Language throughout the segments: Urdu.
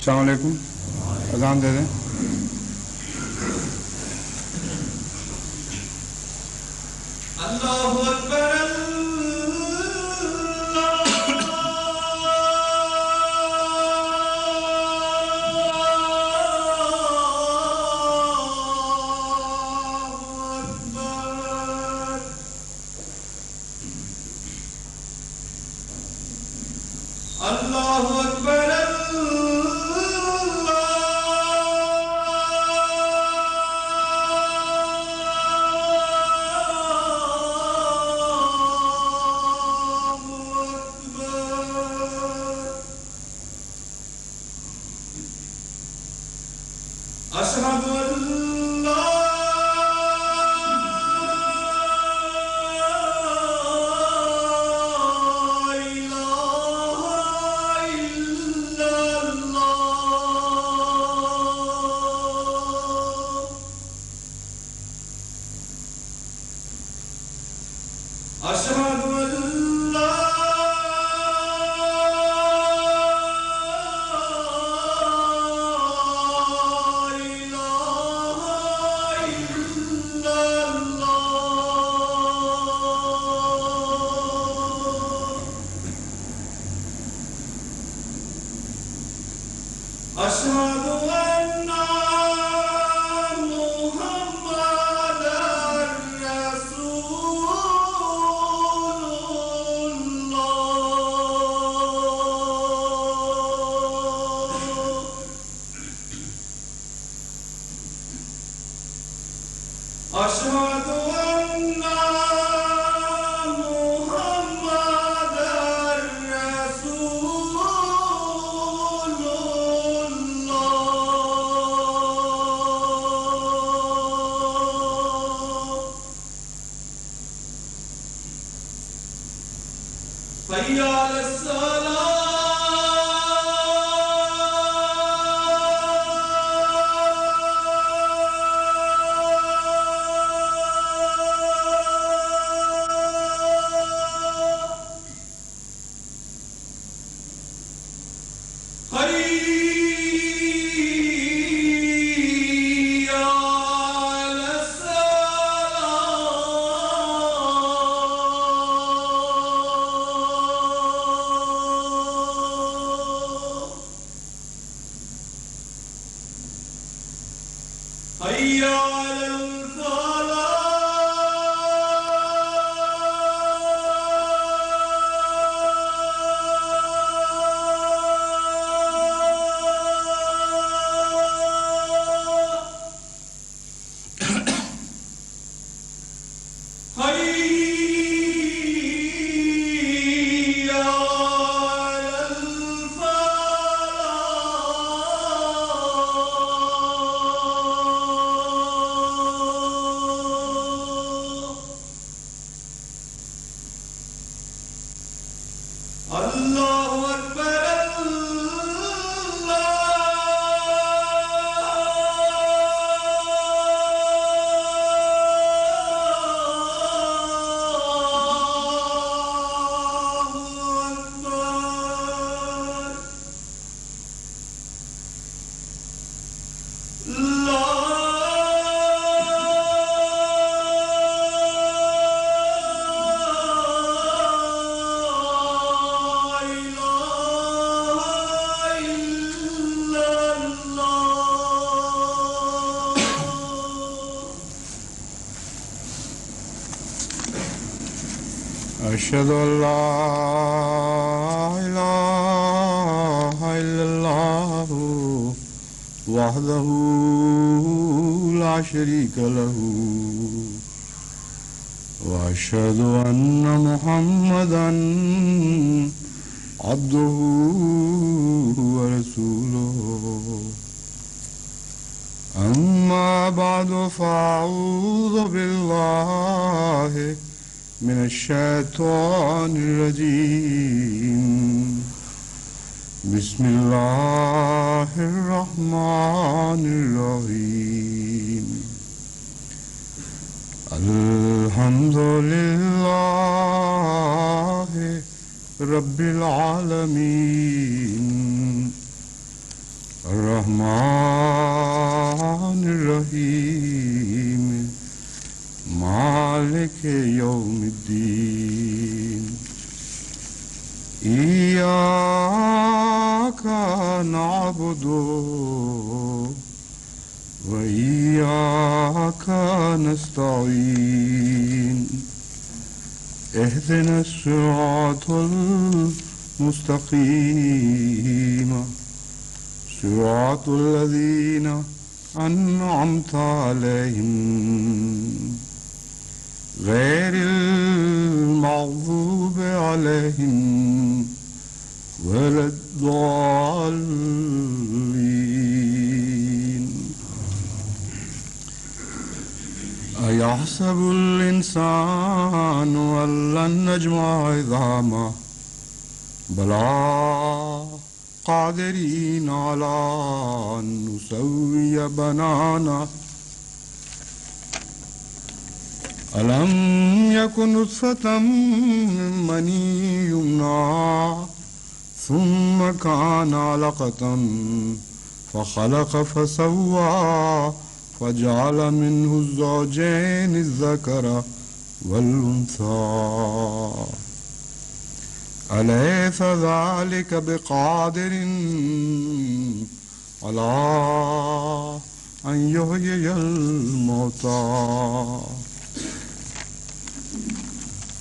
السلام علیکم. اذان دے دیں. اللہ اکبر اللہ اکبر اشہد ان لا اشہد ان لا اشہد ان محمد رسول اللہ. اشہد ان محمد رسول حي على الصلاة. حي على الفلاح. اللہ اکبر اشہد ان لا الہ الا اللہ وحدہ لا شریک لہ واشہد ان محمدا عبدہ ورسولہ. اما بعد فاعوذ باللہ من الشیطان الرجیم. بسم اللہ الرحمن الرحیم. الحمد للہ رب العالمین الرحمن الرحيم مالك يوم الدين إياك نعبد وإياك نستعين اهدنا الصراط المستقيم صراط الذين أنعمت عليهم غير المغضوب عليهم ولا الضالين أيحسب الإنسان أن لن نجمع عظامه بلى قادرين على أن نسوي بنانه ألم يكن نطفة من مني يمنى ثم كان علقة فخلق فسوى فجعل منه الزوجين الذكر والأنثى أليس ذلك بقادر على أن يحيي الموتى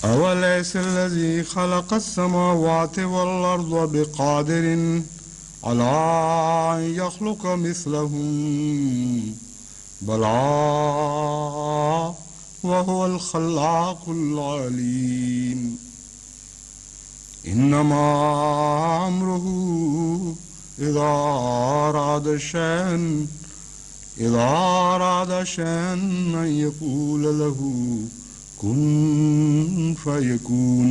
أوليس الذي خلق السماوات والأرض بقادر على أن يخلق مثلهم بلى وهو الخلاق العليم إنما أمره إذا أراد شيئا أن يقول له كن فيكون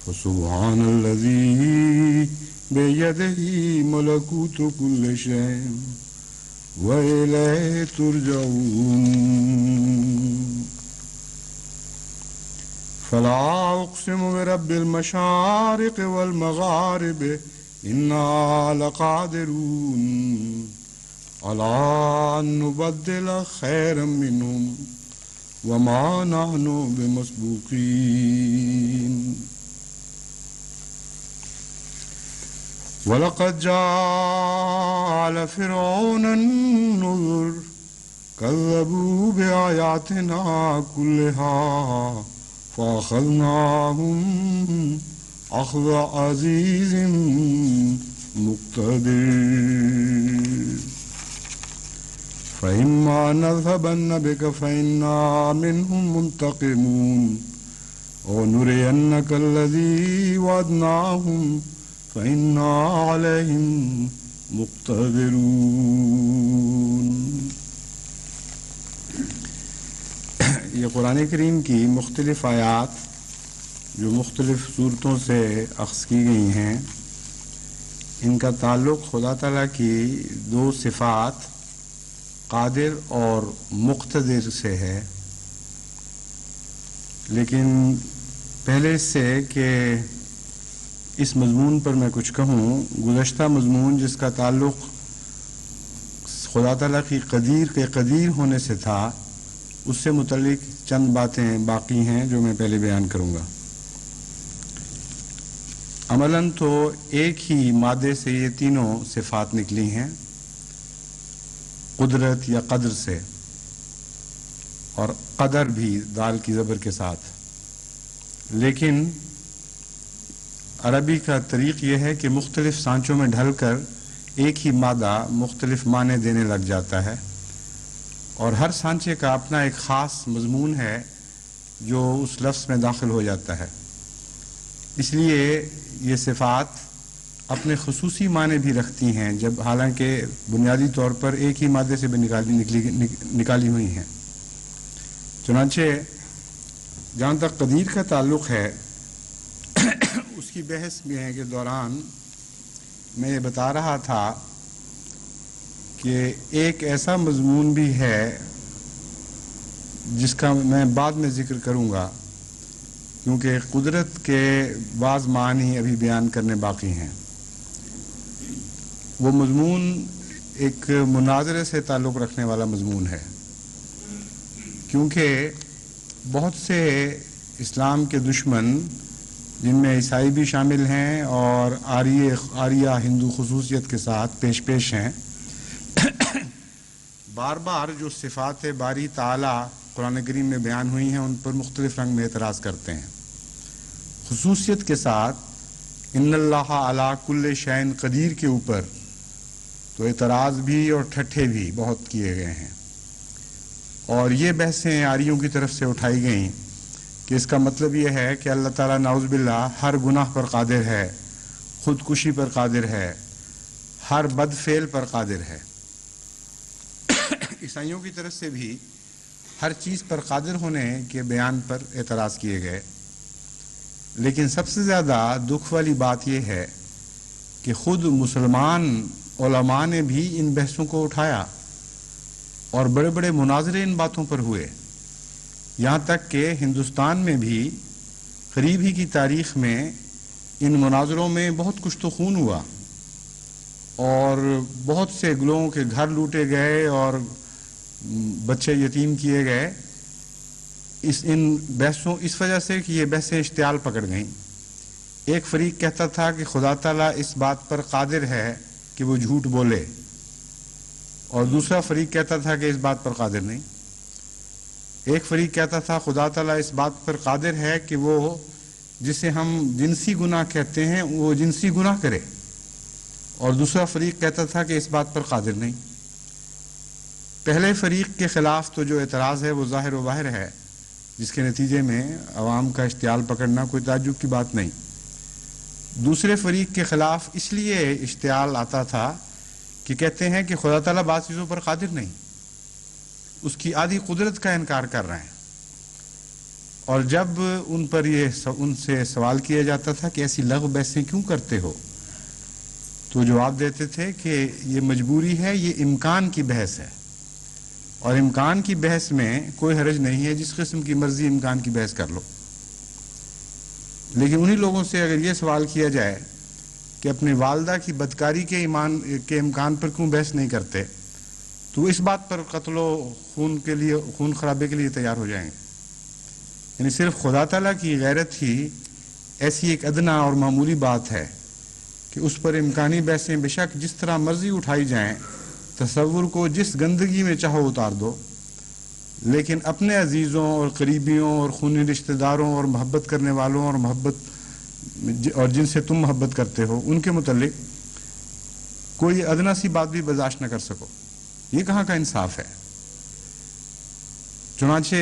فسبحان الذي بيده ملكوت كل شيء وإليه ترجعون فلا أقسم برب المشارق والمغارب إنا لقادرون على أن نبدل خيرا منهم وما نحن بمسبوقين ولقد جاء فرعون النذر كذبوا بآياتنا كلها فأخذناهم أخذ عزيز مقتدر فإما نذهبن بك فإنا منهم منتقمون ونرينك الذي وعدناهم فإنا عليهم مقتدرون. یہ قرآن کریم کی مختلف آیات جو مختلف صورتوں سے اخذ کی گئی ہیں، ان کا تعلق خدا تعالیٰ کی دو صفات قادر اور مقتدر سے ہے. لیکن پہلے اس سے کہ اس مضمون پر میں کچھ کہوں، گزشتہ مضمون جس کا تعلق خدا تعالیٰ کی قدیر کے قدیر ہونے سے تھا، اس سے متعلق چند باتیں باقی ہیں جو میں پہلے بیان کروں گا. عملاً تو ایک ہی مادے سے یہ تینوں صفات نکلی ہیں، قدرت یا قدر سے، اور قدر بھی دال کی زبر کے ساتھ. لیکن عربی کا طریق یہ ہے کہ مختلف سانچوں میں ڈھل کر ایک ہی مادہ مختلف معنی دینے لگ جاتا ہے، اور ہر سانچے کا اپنا ایک خاص مضمون ہے جو اس لفظ میں داخل ہو جاتا ہے. اس لیے یہ صفات اپنے خصوصی معنی بھی رکھتی ہیں، جب حالانکہ بنیادی طور پر ایک ہی مادے سے بھی نکالی ہوئی ہیں. چنانچہ جہاں تک قدیر کا تعلق ہے، اس کی بحث میں کے دوران میں یہ بتا رہا تھا کہ ایک ایسا مضمون بھی ہے جس کا میں بعد میں ذکر کروں گا، کیونکہ قدرت کے بعض معنی ابھی بیان کرنے باقی ہیں. وہ مضمون ایک مناظرے سے تعلق رکھنے والا مضمون ہے، کیونکہ بہت سے اسلام کے دشمن، جن میں عیسائی بھی شامل ہیں اور آریہ ہندو خصوصیت کے ساتھ پیش ہیں، بار بار جو صفات باری تعالی قرآن کریم میں بیان ہوئی ہیں ان پر مختلف رنگ میں اعتراض کرتے ہیں، خصوصیت کے ساتھ ان اللہ علی کل شیء قدیر کے اوپر تو اعتراض بھی اور ٹھٹھے بھی بہت کیے گئے ہیں، اور یہ بحثیں آریوں کی طرف سے اٹھائی گئیں کہ اس کا مطلب یہ ہے کہ اللہ تعالیٰ نعوذ باللہ ہر گناہ پر قادر ہے، خودکشی پر قادر ہے، ہر بد فعل پر قادر ہے۔ عیسائیوں کی طرف سے بھی ہر چیز پر قادر ہونے کے بیان پر اعتراض کیے گئے، لیکن سب سے زیادہ دکھ والی بات یہ ہے کہ خود مسلمان علماء نے بھی ان بحثوں کو اٹھایا اور بڑے بڑے مناظرے ان باتوں پر ہوئے، یہاں تک کہ ہندوستان میں بھی قریب ہی کی تاریخ میں ان مناظروں میں بہت کچھ تو خون ہوا اور بہت سے لوگوں کے گھر لوٹے گئے اور بچے یتیم کیے گئے ان بحثوں اس وجہ سے کہ یہ بحثیں اشتعال پکڑ گئیں۔ ایک فریق کہتا تھا کہ خدا تعالیٰ اس بات پر قادر ہے کہ وہ جھوٹ بولے، اور دوسرا فریق کہتا تھا کہ اس بات پر قادر نہیں۔ ایک فریق کہتا تھا خدا تعالیٰ اس بات پر قادر ہے کہ وہ جسے ہم جنسی گناہ کہتے ہیں وہ جنسی گناہ کرے، اور دوسرا فریق کہتا تھا کہ اس بات پر قادر نہیں۔ پہلے فریق کے خلاف تو جو اعتراض ہے وہ ظاہر و باہر ہے، جس کے نتیجے میں عوام کا اشتعال پکڑنا کوئی تعجب کی بات نہیں۔ دوسرے فریق کے خلاف اس لیے اشتعال آتا تھا کہ کہتے ہیں کہ خدا تعالیٰ بعض چیزوں پر قادر نہیں، اس کی آدھی قدرت کا انکار کر رہے ہیں، اور جب ان سے سوال کیا جاتا تھا کہ ایسی لغو بحثیں کیوں کرتے ہو، تو جواب دیتے تھے کہ یہ مجبوری ہے، یہ امکان کی بحث ہے، اور امکان کی بحث میں کوئی حرج نہیں ہے، جس قسم کی مرضی امکان کی بحث کر لو۔ لیکن انہی لوگوں سے اگر یہ سوال کیا جائے کہ اپنی والدہ کی بدکاری کے امکان پر کیوں بحث نہیں کرتے، تو اس بات پر قتل و خون خرابے کے لیے تیار ہو جائیں گے۔ یعنی صرف خدا تعالیٰ کی غیرت ہی ایسی ایک ادنا اور معمولی بات ہے کہ اس پر امکانی بحثیں بے شک جس طرح مرضی اٹھائی جائیں، تصور کو جس گندگی میں چاہو اتار دو، لیکن اپنے عزیزوں اور قریبیوں اور خونی رشتہ داروں اور محبت کرنے والوں اور جن سے تم محبت کرتے ہو ان کے متعلق کوئی ادنا سی بات بھی برداشت نہ کر سکو، یہ کہاں کا انصاف ہے؟ چنانچہ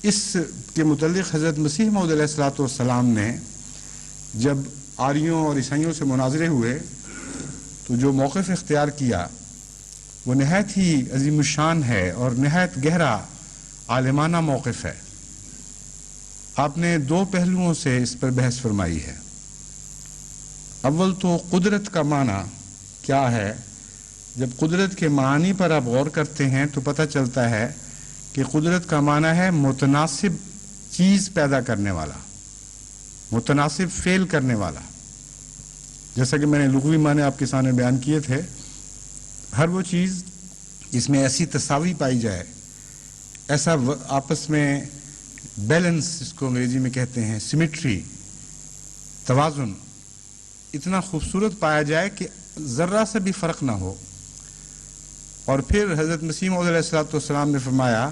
اس کے متعلق حضرت مسیح موعود علیہ الصلوۃ والسلام نے جب آریوں اور عیسائیوں سے مناظرے ہوئے تو جو موقف اختیار کیا وہ نہایت ہی عظیم الشان ہے اور نہایت گہرا عالمانہ موقف ہے۔ آپ نے دو پہلوؤں سے اس پر بحث فرمائی ہے۔ اول تو قدرت کا معنی کیا ہے؟ جب قدرت کے معنی پر آپ غور کرتے ہیں تو پتہ چلتا ہے کہ قدرت کا معنی ہے متناسب چیز پیدا کرنے والا، متناسب فعل کرنے والا۔ جیسا کہ میں نے لغوی معنی آپ کے سامنے بیان کیے تھے، ہر وہ چیز جس میں ایسی تساوی پائی جائے، ایسا آپس میں بیلنس، اس کو انگریزی میں کہتے ہیں سیمیٹری، توازن، اتنا خوبصورت پایا جائے کہ ذرہ سے بھی فرق نہ ہو۔ اور پھر حضرت مسیح موعود علیہ الصلوۃ والسلام نے فرمایا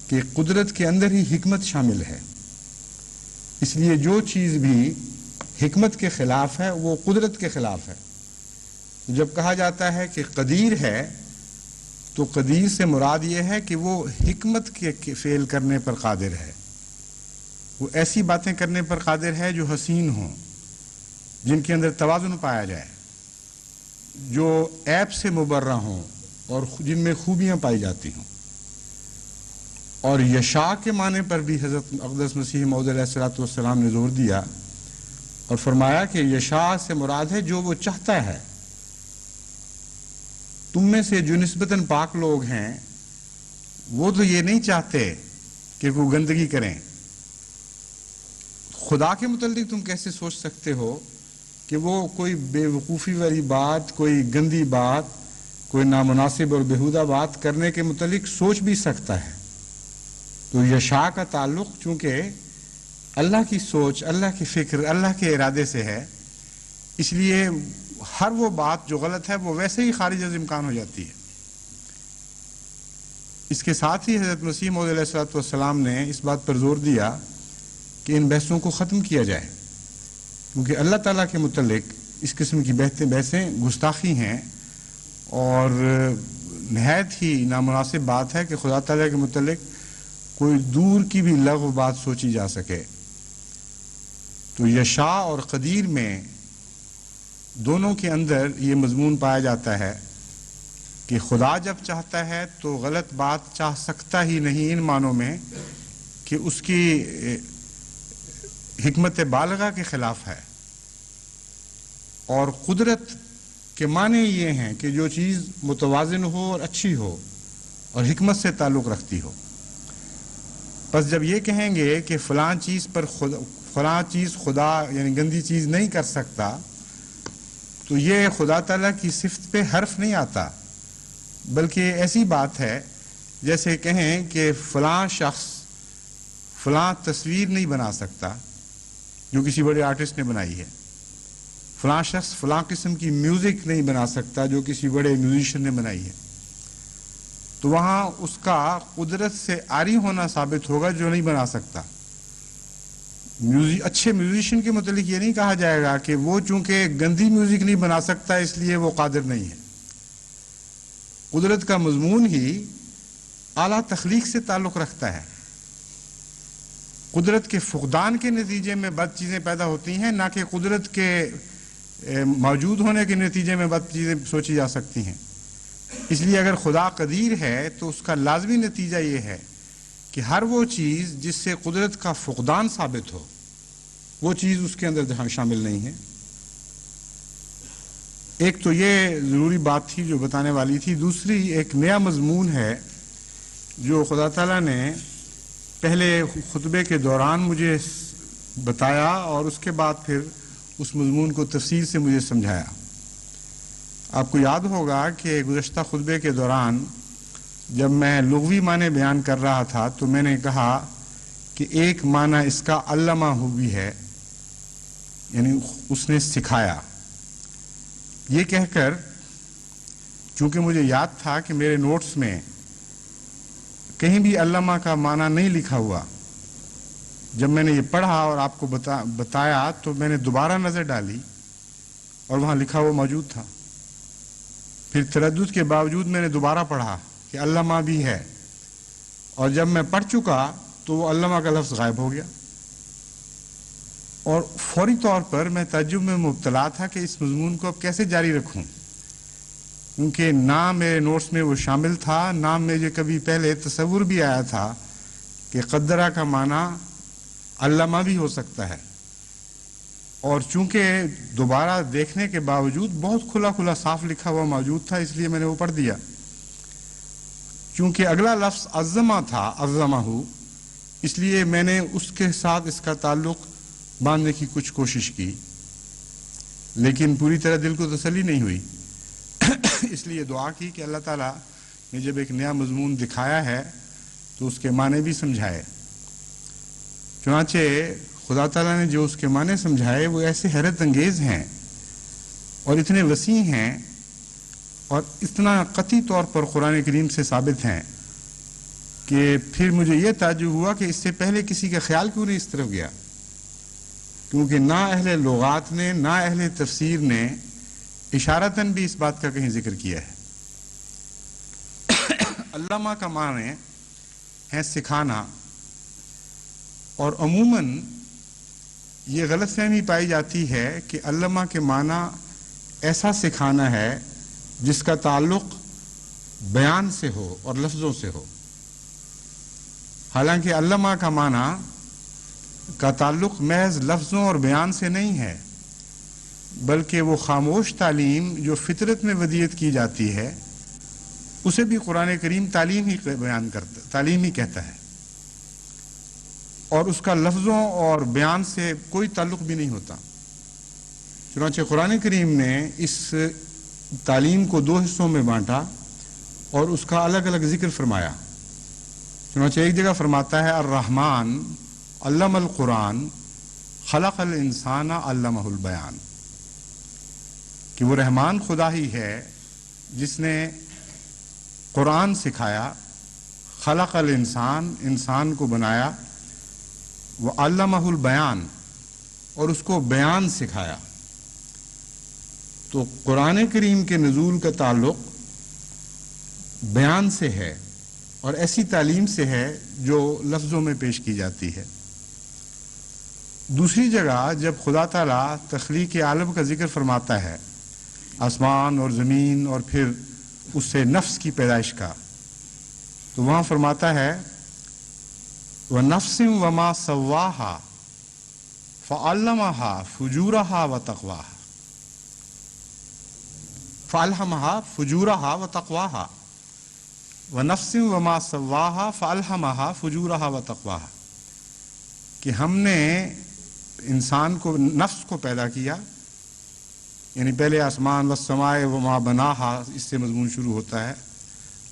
کہ قدرت کے اندر ہی حکمت شامل ہے، اس لیے جو چیز بھی حکمت کے خلاف ہے وہ قدرت کے خلاف ہے۔ جب کہا جاتا ہے کہ قدیر ہے تو قدیر سے مراد یہ ہے کہ وہ حکمت کے فعل کرنے پر قادر ہے، وہ ایسی باتیں کرنے پر قادر ہے جو حسین ہوں، جن کے اندر توازن پایا جائے، جو عیب سے مبرہ ہوں اور جن میں خوبیاں پائی جاتی ہوں۔ اور یشاء کے معنی پر بھی حضرت اقدس مسیح موعود علیہ الصلوۃ والسلام نے زور دیا اور فرمایا کہ یشاء سے مراد ہے جو وہ چاہتا ہے۔ تم میں سے جو نسبتاً پاک لوگ ہیں وہ تو یہ نہیں چاہتے کہ وہ گندگی کریں۔ خدا کے متعلق تم کیسے سوچ سکتے ہو کہ وہ کوئی بے وقوفی والی بات، کوئی گندی بات، کوئی نامناسب اور بیہودہ بات کرنے کے متعلق سوچ بھی سکتا ہے۔ تو یشاء کا تعلق چونکہ اللہ کی سوچ، اللہ کی فکر، اللہ کے ارادے سے ہے، اس لیے ہر وہ بات جو غلط ہے وہ ویسے ہی خارج از امکان ہو جاتی ہے۔ اس کے ساتھ ہی حضرت مسیح موعود علیہ الصلوۃ والسلام نے اس بات پر زور دیا کہ ان بحثوں کو ختم کیا جائے، کیونکہ اللہ تعالیٰ کے متعلق اس قسم کی بحثیں گستاخی ہیں، اور نہایت ہی نامناسب بات ہے کہ خدا تعالیٰ کے متعلق کوئی دور کی بھی لغو بات سوچی جا سکے۔ تو یشاء اور قدیر میں دونوں کے اندر یہ مضمون پایا جاتا ہے کہ خدا جب چاہتا ہے تو غلط بات چاہ سکتا ہی نہیں، ان معنوں میں کہ اس کی حکمت بالغہ کے خلاف ہے، اور قدرت کے معنی یہ ہیں کہ جو چیز متوازن ہو اور اچھی ہو اور حکمت سے تعلق رکھتی ہو۔ پس جب یہ کہیں گے کہ فلاں چیز خدا یعنی گندی چیز نہیں کر سکتا، تو یہ خدا تعالیٰ کی صفت پہ حرف نہیں آتا، بلکہ ایسی بات ہے جیسے کہیں کہ فلاں شخص فلاں تصویر نہیں بنا سکتا جو کسی بڑے آرٹسٹ نے بنائی ہے، فلاں شخص فلاں قسم کی میوزک نہیں بنا سکتا جو کسی بڑے میوزیشین نے بنائی ہے، تو وہاں اس کا قدرت سے عاری ہونا ثابت ہوگا جو نہیں بنا سکتا۔ اچھے میوزیشین کے متعلق یہ نہیں کہا جائے گا کہ وہ چونکہ گندی میوزک نہیں بنا سکتا اس لیے وہ قادر نہیں ہے۔ قدرت کا مضمون ہی اعلیٰ تخلیق سے تعلق رکھتا ہے۔ قدرت کے فقدان کے نتیجے میں بد چیزیں پیدا ہوتی ہیں، نہ کہ قدرت کے موجود ہونے کے نتیجے میں بد چیزیں سوچی جا سکتی ہیں۔ اس لیے اگر خدا قدیر ہے تو اس کا لازمی نتیجہ یہ ہے کہ ہر وہ چیز جس سے قدرت کا فقدان ثابت ہو، وہ چیز اس کے اندر شامل نہیں ہے۔ ایک تو یہ ضروری بات تھی جو بتانے والی تھی۔ دوسری ایک نیا مضمون ہے جو خدا تعالیٰ نے پہلے خطبے کے دوران مجھے بتایا اور اس کے بعد پھر اس مضمون کو تفصیل سے مجھے سمجھایا۔ آپ کو یاد ہوگا کہ گزشتہ خطبے کے دوران جب میں لغوی معنی بیان کر رہا تھا تو میں نے کہا کہ ایک معنی اس کا علمہ ہو بھی ہے، یعنی اس نے سکھایا۔ یہ کہہ کر چونکہ مجھے یاد تھا کہ میرے نوٹس میں کہیں بھی علامہ کا معنی نہیں لکھا ہوا، جب میں نے یہ پڑھا اور آپ کو بتایا تو میں نے دوبارہ نظر ڈالی اور وہاں لکھا ہوا موجود تھا۔ پھر تردد کے باوجود میں نے دوبارہ پڑھا کہ علامہ بھی ہے، اور جب میں پڑھ چکا تو وہ علامہ کا لفظ غائب ہو گیا، اور فوری طور پر میں تعجب میں مبتلا تھا کہ اس مضمون کو اب کیسے جاری رکھوں، کیونکہ نہ میرے نوٹس میں وہ شامل تھا، نہ مجھے کبھی پہلے تصور بھی آیا تھا کہ قدرہ کا معنی علامہ بھی ہو سکتا ہے۔ اور چونکہ دوبارہ دیکھنے کے باوجود بہت کھلا کھلا صاف لکھا ہوا موجود تھا، اس لیے میں نے وہ پڑھ دیا۔ چونکہ اگلا لفظ عظمہ تھا، عظمہ، اس لیے میں نے اس کے ساتھ اس کا تعلق باندھنے کی کچھ کوشش کی، لیکن پوری طرح دل کو تسلی نہیں ہوئی۔ اس لیے دعا کی کہ اللہ تعالیٰ نے جب ایک نیا مضمون دکھایا ہے تو اس کے معنی بھی سمجھائے۔ چنانچہ خدا تعالیٰ نے جو اس کے معنی سمجھائے وہ ایسے حیرت انگیز ہیں اور اتنے وسیع ہیں اور اتنا قطعی طور پر قرآن کریم سے ثابت ہیں کہ پھر مجھے یہ تعجب ہوا کہ اس سے پہلے کسی کا خیال کیوں نہیں اس طرف گیا، کیونکہ نہ اہل لغات نے نہ اہل تفسیر نے اشارتاً بھی اس بات کا کہیں ذکر کیا ہے۔ علامہ کا معنی ہے سکھانا، اور عموماً یہ غلط فہمی پائی جاتی ہے کہ علامہ کے معنی ایسا سکھانا ہے جس کا تعلق بیان سے ہو اور لفظوں سے ہو، حالانکہ علامہ کا معنی کا تعلق محض لفظوں اور بیان سے نہیں ہے، بلکہ وہ خاموش تعلیم جو فطرت میں ودیت کی جاتی ہے اسے بھی قرآن کریم تعلیم ہی کہتا ہے، اور اس کا لفظوں اور بیان سے کوئی تعلق بھی نہیں ہوتا۔ چنانچہ قرآن کریم نے اس تعلیم کو دو حصوں میں بانٹا اور اس کا الگ الگ ذکر فرمایا. چنانچہ ایک جگہ فرماتا ہے الرحمن علم القرآن خلق الانسان علمہ البیان، کہ وہ رحمان خدا ہی ہے جس نے قرآن سکھایا، خلق الانسان انسان کو بنایا، وہ علمہ البیان اور اس کو بیان سکھایا. تو قرآن کریم کے نزول کا تعلق بیان سے ہے اور ایسی تعلیم سے ہے جو لفظوں میں پیش کی جاتی ہے. دوسری جگہ جب خدا تعالیٰ تخلیق عالم کا ذکر فرماتا ہے، آسمان اور زمین اور پھر اس سے نفس کی پیدائش کا، تو وہاں فرماتا ہے وَنَفْسٍ وَمَا سَوَّاهَا فَعَلَّمَهَا فُجُورَهَا وَتَقْوَاهَا، فَأَلْهَمَهَا فُجُورَهَا وَتَقْوَاهَا، وَنَفْسٍ وَمَا سَوَّاهَا فَأَلْهَمَهَا فُجُورَهَا وَتَقْوَاهَا، کہ ہم نے انسان کو، نفس کو پیدا کیا. یعنی پہلے آسمان والسماء وما بناها، اس سے مضمون شروع ہوتا ہے،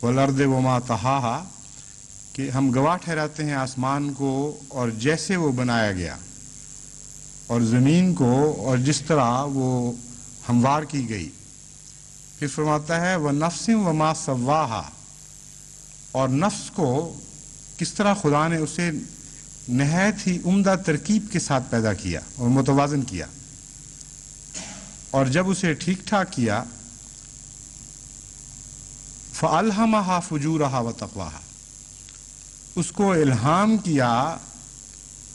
والارض وما طحاها، کہ ہم گواہ ٹھہراتے ہیں آسمان کو اور جیسے وہ بنایا گیا، اور زمین کو اور جس طرح وہ ہموار کی گئی. پھر فرماتا ہے وَنَفْسٍ وَمَا سَوَّاهَا، اور نفس کو کس طرح خدا نے اسے نہایت ہی عمدہ ترکیب کے ساتھ پیدا کیا اور متوازن کیا، اور جب اسے ٹھیک ٹھاک کیا فَأَلْهَمَهَا فُجُورَهَا وَتَقْوَاهَا، اس کو الہام کیا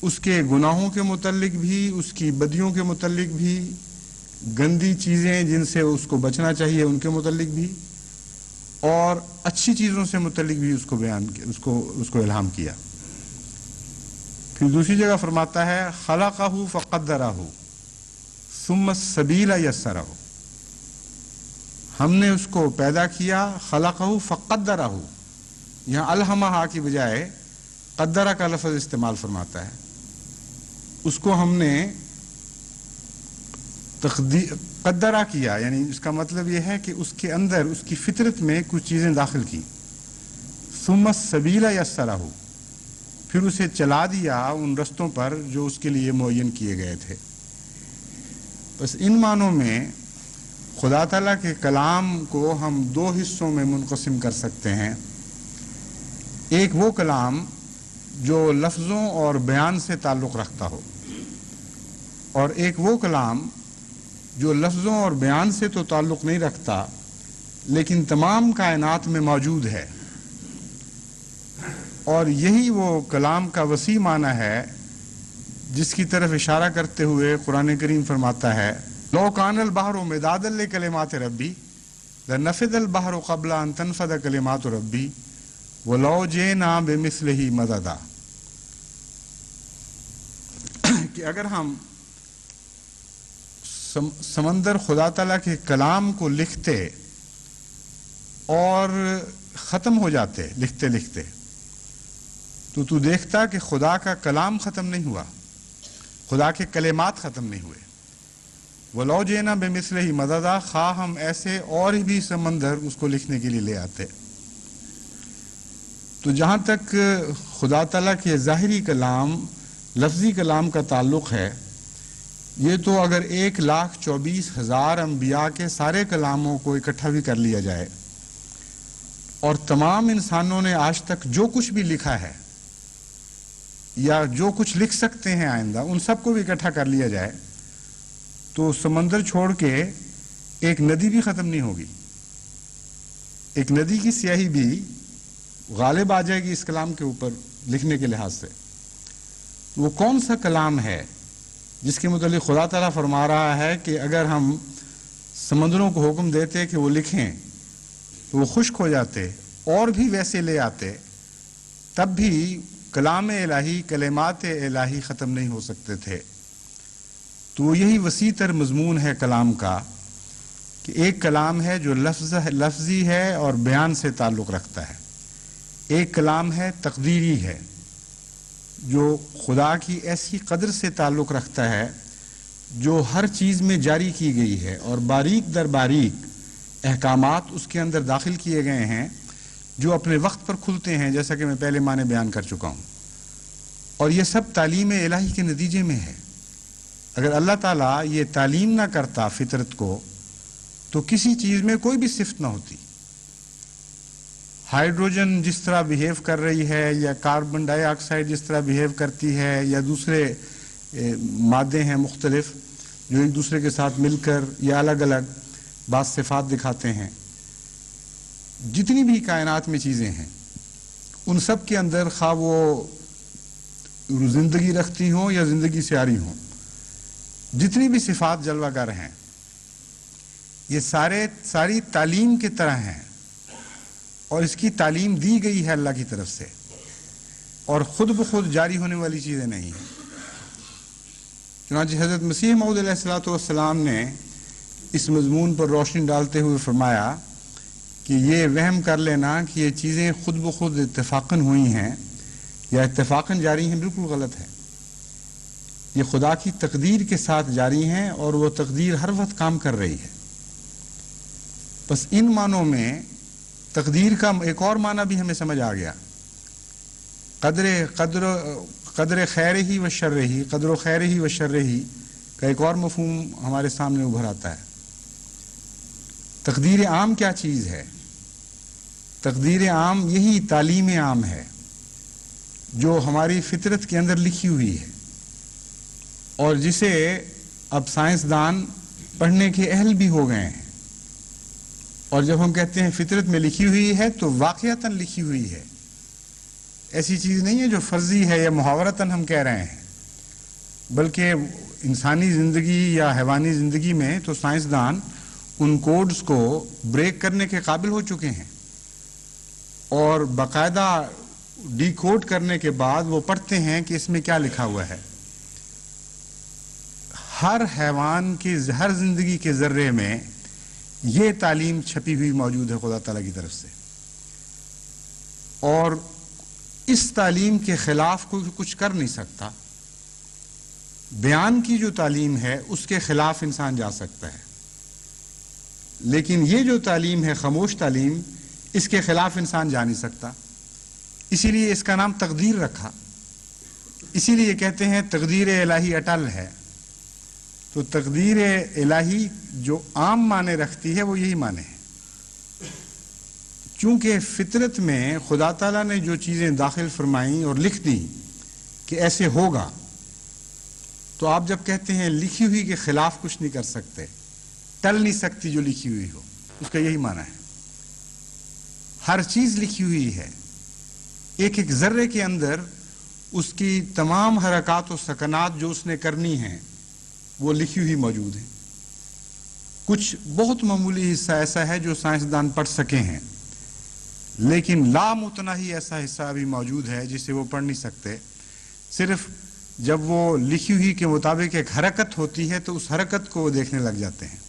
اس کے گناہوں کے متعلق بھی، اس کی بدیوں کے متعلق بھی، گندی چیزیں جن سے اس کو بچنا چاہیے ان کے متعلق بھی، اور اچھی چیزوں سے متعلق بھی اس کو بیان کیا، اس کو الہام کیا. پھر دوسری جگہ فرماتا ہے خلقہ فقدرہ ثم السبیل یسرہ، ہم نے اس کو پیدا کیا، خلقہ فقدرہ، یہاں الہمہا کی بجائے قدرہ کا لفظ استعمال فرماتا ہے. اس کو ہم نے قدرہ کیا، یعنی اس کا مطلب یہ ہے کہ اس کے اندر اس کی فطرت میں کچھ چیزیں داخل کی. ثم السبیل یسرہ، پھر اسے چلا دیا ان رستوں پر جو اس کے لیے معین کیے گئے تھے. بس ان معنوں میں خدا تعالیٰ کے کلام کو ہم دو حصوں میں منقسم کر سکتے ہیں. ایک وہ کلام جو لفظوں اور بیان سے تعلق رکھتا ہو، اور ایک وہ کلام جو لفظوں اور بیان سے تو تعلق نہیں رکھتا لیکن تمام کائنات میں موجود ہے. اور یہی وہ کلام کا وسیع معنی ہے جس کی طرف اشارہ کرتے ہوئے قرآن کریم فرماتا ہے لو کان البحر مدادا لکلمات ربی لنفد البحر قبل ان تنفد کلمات ربی ولو جئنا بمثلہ مددا، کہ اگر ہم سمندر خدا تعالیٰ کے کلام کو لکھتے اور ختم ہو جاتے لکھتے لکھتے، تو دیکھتا کہ خدا کا کلام ختم نہیں ہوا، خدا کے کلمات ختم نہیں ہوئے. وَلَوْ جِئْنَا بِمِثْلِهِ مَدَدًا، خواہ ہم ایسے اور بھی سمندر اس کو لکھنے کے لیے لے آتے. تو جہاں تک خدا تعالیٰ کے ظاہری کلام، لفظی کلام کا تعلق ہے، یہ تو اگر 1,24,000 انبیاء کے سارے کلاموں کو اکٹھا بھی کر لیا جائے اور تمام انسانوں نے آج تک جو کچھ بھی لکھا ہے یا جو کچھ لکھ سکتے ہیں آئندہ، ان سب کو بھی اکٹھا کر لیا جائے تو سمندر چھوڑ کے ایک ندی بھی ختم نہیں ہوگی. ایک ندی کی سیاہی بھی غالب آ جائے گی اس کلام کے اوپر لکھنے کے لحاظ سے. وہ کون سا کلام ہے جس کے متعلق خدا تعالیٰ فرما رہا ہے کہ اگر ہم سمندروں کو حکم دیتے کہ وہ لکھیں تو وہ خشک ہو جاتے اور بھی ویسے لے آتے، تب بھی کلام الہی، کلمات الہی ختم نہیں ہو سکتے تھے. تو یہی وسیع تر مضمون ہے کلام کا کہ ایک کلام ہے جو لفظی ہے اور بیان سے تعلق رکھتا ہے، ایک کلام ہے تقدیری ہے جو خدا کی ایسی قدر سے تعلق رکھتا ہے جو ہر چیز میں جاری کی گئی ہے اور باریک در باریک احکامات اس کے اندر داخل کیے گئے ہیں جو اپنے وقت پر کھلتے ہیں، جیسا کہ میں پہلے معنی بیان کر چکا ہوں، اور یہ سب تعلیم الہی کے نتیجے میں ہے۔ اگر اللہ تعالیٰ یہ تعلیم نہ کرتا فطرت کو تو کسی چیز میں کوئی بھی صفت نہ ہوتی۔ ہائیڈروجن جس طرح بیہیو کر رہی ہے، یا کاربن ڈائی آکسائڈ جس طرح بیہیو کرتی ہے، یا دوسرے مادے ہیں مختلف جو ایک دوسرے کے ساتھ مل کر یا الگ الگ بعض صفات دکھاتے ہیں، جتنی بھی کائنات میں چیزیں ہیں ان سب کے اندر خواہ وہ زندگی رکھتی ہوں یا زندگی سے آری ہوں، جتنی بھی صفات جلوہ گر ہیں یہ ساری تعلیم کی طرح ہیں، اور اس کی تعلیم دی گئی ہے اللہ کی طرف سے، اور خود بخود جاری ہونے والی چیزیں نہیں ہیں۔ چنانچہ حضرت مسیح موعود علیہ الصلوۃ والسلام نے اس مضمون پر روشنی ڈالتے ہوئے فرمایا کہ یہ وہم کر لینا کہ یہ چیزیں خود بخود اتفاقاً ہوئی ہیں یا اتفاقاً جاری ہیں بالکل غلط ہے۔ یہ خدا کی تقدیر کے ساتھ جاری ہیں اور وہ تقدیر ہر وقت کام کر رہی ہے۔ بس ان معنوں میں تقدیر کا ایک اور معنی بھی ہمیں سمجھ آ گیا، قدر خیر ہی و شر ہی، قدر و خیر ہی و شر ہی کا ایک اور مفہوم ہمارے سامنے ابھر آتا ہے۔ تقدیر عام کیا چیز ہے؟ تقدیر عام یہی تعلیم عام ہے جو ہماری فطرت کے اندر لکھی ہوئی ہے، اور جسے اب سائنسدان پڑھنے کے اہل بھی ہو گئے ہیں۔ اور جب ہم کہتے ہیں فطرت میں لکھی ہوئی ہے تو واقعتاً لکھی ہوئی ہے، ایسی چیز نہیں ہے جو فرضی ہے یا محاورتاً ہم کہہ رہے ہیں، بلکہ انسانی زندگی یا حیوانی زندگی میں تو سائنسدان ان کوڈز کو بریک کرنے کے قابل ہو چکے ہیں، اور باقاعدہ ڈی کوڈ کرنے کے بعد وہ پڑھتے ہیں کہ اس میں کیا لکھا ہوا ہے۔ ہر حیوان کی ہر زندگی کے ذرے میں یہ تعلیم چھپی ہوئی موجود ہے خدا تعالیٰ کی طرف سے، اور اس تعلیم کے خلاف کوئی کچھ کر نہیں سکتا۔ بیان کی جو تعلیم ہے اس کے خلاف انسان جا سکتا ہے، لیکن یہ جو تعلیم ہے خاموش تعلیم، اس کے خلاف انسان جا نہیں سکتا۔ اسی لیے اس کا نام تقدیر رکھا، اسی لیے کہتے ہیں تقدیر الہی اٹل ہے۔ تو تقدیر الہی جو عام معنی رکھتی ہے وہ یہی معنی ہے، چونکہ فطرت میں خدا تعالیٰ نے جو چیزیں داخل فرمائیں اور لکھ دیں کہ ایسے ہوگا، تو آپ جب کہتے ہیں لکھی ہوئی کے خلاف کچھ نہیں کر سکتے، ٹل نہیں سکتی جو لکھی ہوئی ہو، اس کا یہی معنی ہے۔ ہر چیز لکھی ہوئی ہے، ایک ایک ذرے کے اندر اس کی تمام حرکات و سکنات جو اس نے کرنی ہیں وہ لکھی ہوئی موجود ہیں۔ کچھ بہت معمولی حصہ ایسا ہے جو سائنسدان پڑھ سکے ہیں، لیکن لامتناہی ایسا حصہ بھی موجود ہے جسے وہ پڑھ نہیں سکتے۔ صرف جب وہ لکھی ہوئی کے مطابق ایک حرکت ہوتی ہے تو اس حرکت کو وہ دیکھنے لگ جاتے ہیں،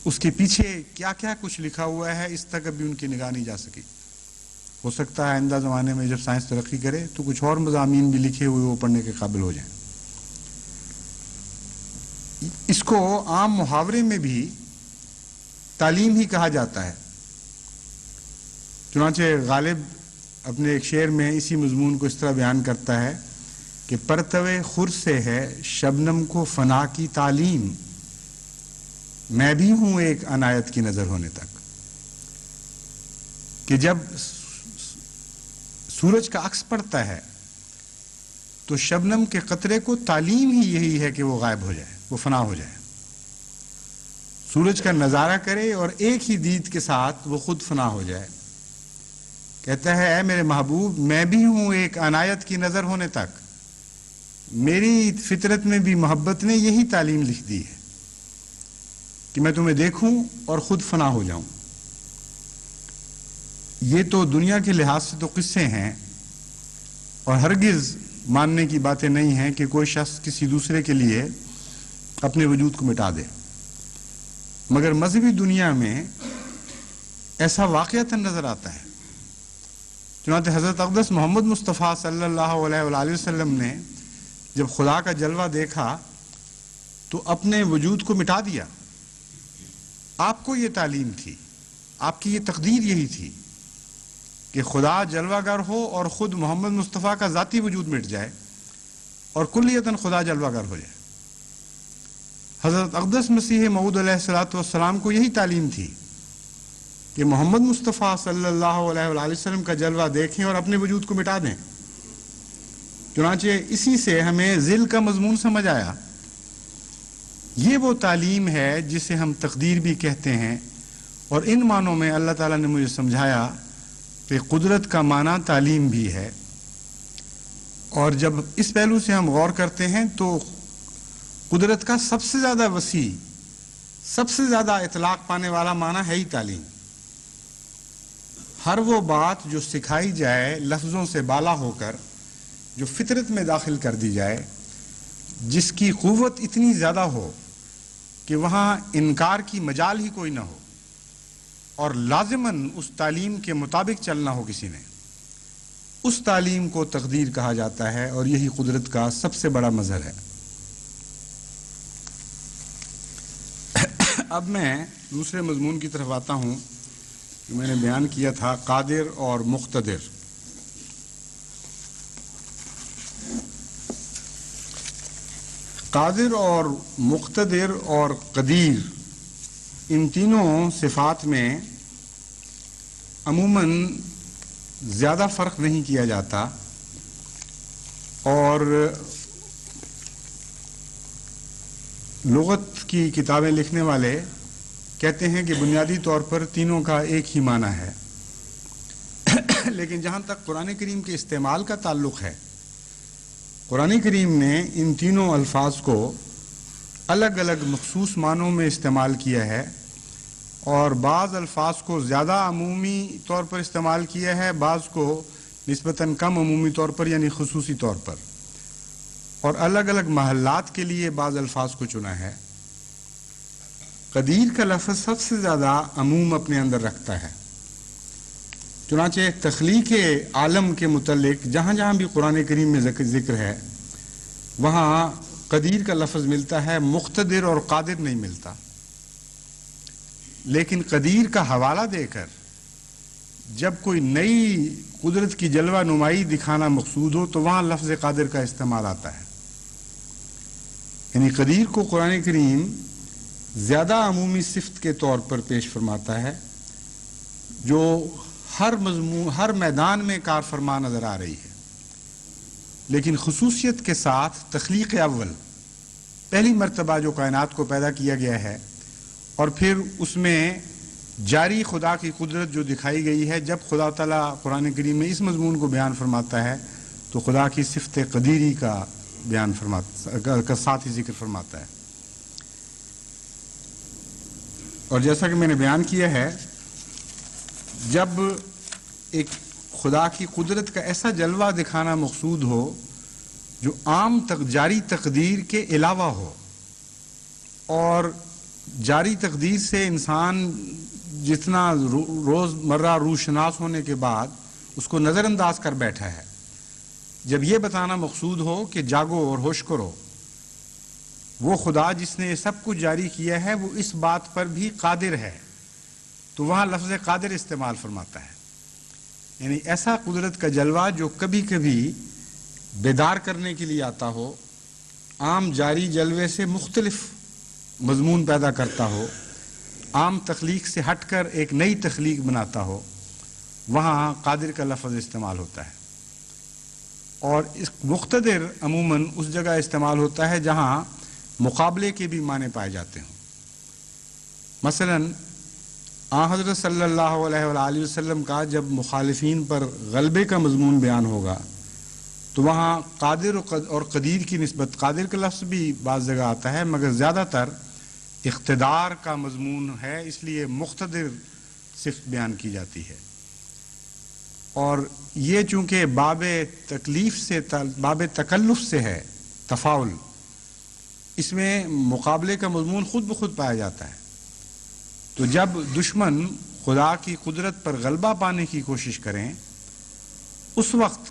اس کے پیچھے کیا کیا کچھ لکھا ہوا ہے اس تک ابھی ان کی نگاہ نہیں جا سکی۔ ہو سکتا ہے آئندہ زمانے میں جب سائنس ترقی کرے تو کچھ اور مضامین بھی لکھے ہوئے وہ پڑھنے کے قابل ہو جائیں۔ اس کو عام محاورے میں بھی تعلیم ہی کہا جاتا ہے۔ چنانچہ غالب اپنے ایک شعر میں اسی مضمون کو اس طرح بیان کرتا ہے کہ پرتوے خور سے ہے شبنم کو فنا کی تعلیم، میں بھی ہوں ایک عنایت کی نظر ہونے تک۔ کہ جب سورج کا عکس پڑتا ہے تو شبنم کے قطرے کو تعلیم ہی یہی ہے کہ وہ غائب ہو جائے، وہ فنا ہو جائے، سورج کا نظارہ کرے اور ایک ہی دید کے ساتھ وہ خود فنا ہو جائے۔ کہتا ہے اے میرے محبوب، میں بھی ہوں ایک عنایت کی نظر ہونے تک، میری فطرت میں بھی محبت نے یہی تعلیم لکھ دی ہے کہ میں تمہیں دیکھوں اور خود فنا ہو جاؤں۔ یہ تو دنیا کے لحاظ سے تو قصے ہیں، اور ہرگز ماننے کی باتیں نہیں ہیں کہ کوئی شخص کسی دوسرے کے لیے اپنے وجود کو مٹا دے، مگر مذہبی دنیا میں ایسا واقعتاً نظر آتا ہے۔ چنانچہ حضرت اقدس محمد مصطفیٰ صلی اللہ علیہ وآلہ وسلم نے جب خدا کا جلوہ دیکھا تو اپنے وجود کو مٹا دیا. آپ کو یہ تعلیم تھی, آپ کی یہ تقدیر یہی تھی کہ خدا جلوہ گر ہو اور خود محمد مصطفیٰ کا ذاتی وجود مٹ جائے اور کلیتاً خدا جلوہ گر ہو جائے. حضرت اقدس مسیح موعود علیہ الصلوۃ والسلام کو یہی تعلیم تھی کہ محمد مصطفیٰ صلی اللہ علیہ وآلہ وسلم کا جلوہ دیکھیں اور اپنے وجود کو مٹا دیں. چنانچہ اسی سے ہمیں ذل کا مضمون سمجھ آیا. یہ وہ تعلیم ہے جسے ہم تقدیر بھی کہتے ہیں, اور ان معنوں میں اللہ تعالیٰ نے مجھے سمجھایا کہ قدرت کا معنی تعلیم بھی ہے. اور جب اس پہلو سے ہم غور کرتے ہیں تو قدرت کا سب سے زیادہ وسیع, سب سے زیادہ اطلاق پانے والا معنی ہے ہی تعلیم. ہر وہ بات جو سکھائی جائے لفظوں سے بالا ہو کر, جو فطرت میں داخل کر دی جائے, جس کی قوت اتنی زیادہ ہو کہ وہاں انکار کی مجال ہی کوئی نہ ہو, اور لازماً اس تعلیم کے مطابق چلنا ہو کسی نے, اس تعلیم کو تقدیر کہا جاتا ہے, اور یہی قدرت کا سب سے بڑا مظہر ہے. اب میں دوسرے مضمون کی طرف آتا ہوں جو میں نے بیان کیا تھا, قادر اور مقتدر. قادر اور مقتدر اور قدیر, ان تینوں صفات میں عموماً زیادہ فرق نہیں کیا جاتا, اور لغت کی کتابیں لکھنے والے کہتے ہیں کہ بنیادی طور پر تینوں کا ایک ہی معنی ہے. لیکن جہاں تک قرآن کریم کے استعمال کا تعلق ہے, قرآن کریم نے ان تینوں الفاظ کو الگ الگ مخصوص معنوں میں استعمال کیا ہے, اور بعض الفاظ کو زیادہ عمومی طور پر استعمال کیا ہے, بعض کو نسبتاً کم عمومی طور پر یعنی خصوصی طور پر, اور الگ الگ محلات کے لیے بعض الفاظ کو چنا ہے. قدیر کا لفظ سب سے زیادہ عموم اپنے اندر رکھتا ہے. چنانچہ تخلیق عالم کے متعلق جہاں جہاں بھی قرآن کریم میں ذکر ہے وہاں قدیر کا لفظ ملتا ہے, مقتدر اور قادر نہیں ملتا. لیکن قدیر کا حوالہ دے کر جب کوئی نئی قدرت کی جلوہ نمائی دکھانا مقصود ہو تو وہاں لفظ قادر کا استعمال آتا ہے. یعنی قدیر کو قرآن کریم زیادہ عمومی صفت کے طور پر پیش فرماتا ہے, جو ہر میدان میں کار فرما نظر آ رہی ہے, لیکن خصوصیت کے ساتھ تخلیق اول, پہلی مرتبہ جو کائنات کو پیدا کیا گیا ہے, اور پھر اس میں جاری خدا کی قدرت جو دکھائی گئی ہے. جب خدا تعالیٰ قرآن کریم میں اس مضمون کو بیان فرماتا ہے تو خدا کی صفت قدیری کا بیان کا ساتھ ہی ذکر فرماتا ہے. اور جیسا کہ میں نے بیان کیا ہے, جب ایک خدا کی قدرت کا ایسا جلوہ دکھانا مقصود ہو جو عام جاری تقدیر کے علاوہ ہو, اور جاری تقدیر سے انسان جتنا روز مرہ روشناس ہونے کے بعد اس کو نظر انداز کر بیٹھا ہے, جب یہ بتانا مقصود ہو کہ جاگو اور ہوش کرو, وہ خدا جس نے یہ سب کچھ جاری کیا ہے وہ اس بات پر بھی قادر ہے, تو وہاں لفظ قادر استعمال فرماتا ہے. یعنی ایسا قدرت کا جلوہ جو کبھی کبھی بیدار کرنے کے لیے آتا ہو, عام جاری جلوے سے مختلف مضمون پیدا کرتا ہو, عام تخلیق سے ہٹ کر ایک نئی تخلیق بناتا ہو, وہاں قادر کا لفظ استعمال ہوتا ہے. اور اس مقتدر عموماً اس جگہ استعمال ہوتا ہے جہاں مقابلے کے بھی معنی پائے جاتے ہوں. مثلاً حضرت صلی اللہ علیہ وآلہ وسلم کا جب مخالفین پر غلبے کا مضمون بیان ہوگا تو وہاں قادر اور قدیر کی نسبت, قادر کا لفظ بھی بعض جگہ آتا ہے مگر زیادہ تر اقتدار کا مضمون ہے, اس لیے مقتدر صفت بیان کی جاتی ہے. اور یہ چونکہ باب تکلف سے ہے, تفاعل, اس میں مقابلے کا مضمون خود بخود پایا جاتا ہے. تو جب دشمن خدا کی قدرت پر غلبہ پانے کی کوشش کریں, اس وقت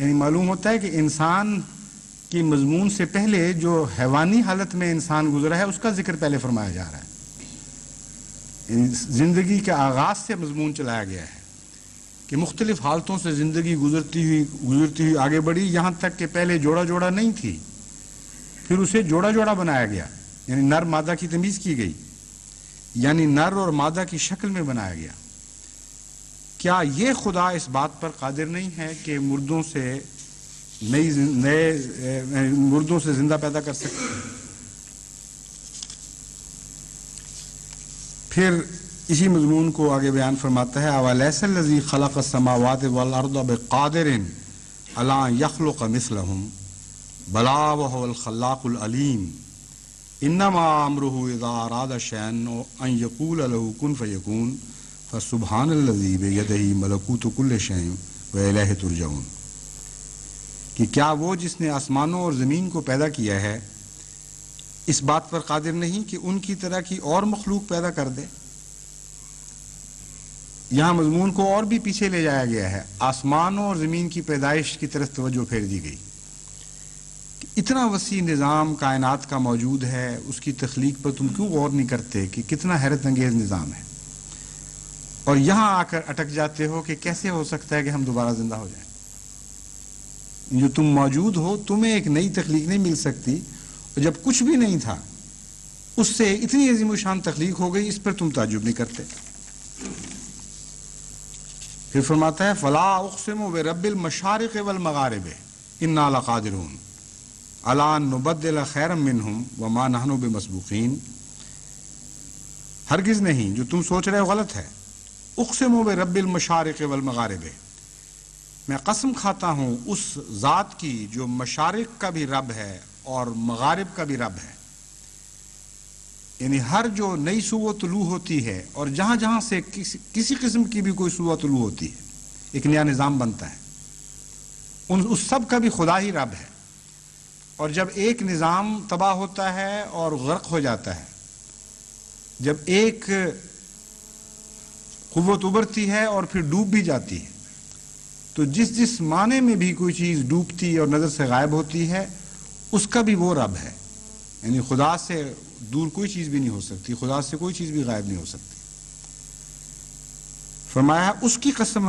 یعنی معلوم ہوتا ہے کہ انسان کی مضمون سے پہلے جو حیوانی حالت میں انسان گزرا ہے اس کا ذکر پہلے فرمایا جا رہا ہے. یعنی زندگی کے آغاز سے مضمون چلایا گیا ہے کہ مختلف حالتوں سے زندگی گزرتی ہوئی آگے بڑھی، یہاں تک کہ پہلے جوڑا جوڑا نہیں تھی، پھر اسے جوڑا جوڑا بنایا گیا، یعنی نر مادہ کی تمیز کی گئی، یعنی نر اور مادہ کی شکل میں بنایا گیا. کیا یہ خدا اس بات پر قادر نہیں ہے کہ مردوں سے زندہ پیدا کر سکتے؟ پھر اسی مضمون کو آگے بیان فرماتا ہے اَوَلَيْسَ الَّذِي خَلَقَ السَّمَاوَاتِ وَالْأَرْضَ بِقَادِرٍ عَلَىٰ أَن يَخْلُقَ مِثْلَهُم بَلَىٰ وَهُوَ الْخَلَّاقُ الْعَلِيمُ إِنَّمَا أَمْرُهُ إِذَا أَرَادَ شَيْئًا أَن يَقُولَ لَهُ كُن فَيَكُونُ فَسُبْحَانَ الَّذِي بِيَدِهِ مَلَكُوتُ كُلِّ شَيْءٍ وَإِلَيْهِ تُرْجَعُونَ. کہ کیا وہ جس نے آسمانوں اور زمین کو پیدا کیا ہے اس بات پر قادر نہیں کہ ان کی طرح کی اور مخلوق پیدا کر دے؟ یہاں مضمون کو اور بھی پیچھے لے جایا گیا ہے، آسمانوں اور زمین کی پیدائش کی طرف توجہ پھیر دی گئی. اتنا وسیع نظام کائنات کا موجود ہے، اس کی تخلیق پر تم کیوں غور نہیں کرتے کہ کتنا حیرت انگیز نظام ہے، اور یہاں آ کر اٹک جاتے ہو کہ کیسے ہو سکتا ہے کہ ہم دوبارہ زندہ ہو جائیں؟ جو تم موجود ہو تمہیں ایک نئی تخلیق نہیں مل سکتی، اور جب کچھ بھی نہیں تھا اس سے اتنی عظیم الشان تخلیق ہو گئی، اس پر تم تعجب نہیں کرتے. پھر فرماتا ہے فَلَا أُقْسِمُ بِرَبِّ الْمَشَارِقِ وَالْمَغَارِبِ إِنَّا لَقَادِرُونَ عَلَىٰ أَن نُبَدِّلَ خَيْرًا مِّنْهُمْ وَمَا نَحْنُ بِمَسْبُوقِينَ. ہرگز نہیں، جو تم سوچ رہے ہو غلط ہے. اقسم برب المشارق والمغارب، میں قسم کھاتا ہوں اس ذات کی جو مشارق کا بھی رب ہے اور مغارب کا بھی رب ہے. یعنی ہر جو نئی صبح طلوع ہوتی ہے اور جہاں جہاں سے کسی قسم کی بھی کوئی صبح طلوع ہوتی ہے ایک نیا نظام بنتا ہے، اس سب کا بھی خدا ہی رب ہے. اور جب ایک نظام تباہ ہوتا ہے اور غرق ہو جاتا ہے، جب ایک قوت ابھرتی ہے اور پھر ڈوب بھی جاتی ہے، تو جس معنی میں بھی کوئی چیز ڈوبتی اور نظر سے غائب ہوتی ہے اس کا بھی وہ رب ہے. یعنی خدا سے دور کوئی چیز بھی نہیں ہو سکتی، خدا سے کوئی چیز بھی غائب نہیں ہو سکتی. فرمایا اس کی قسم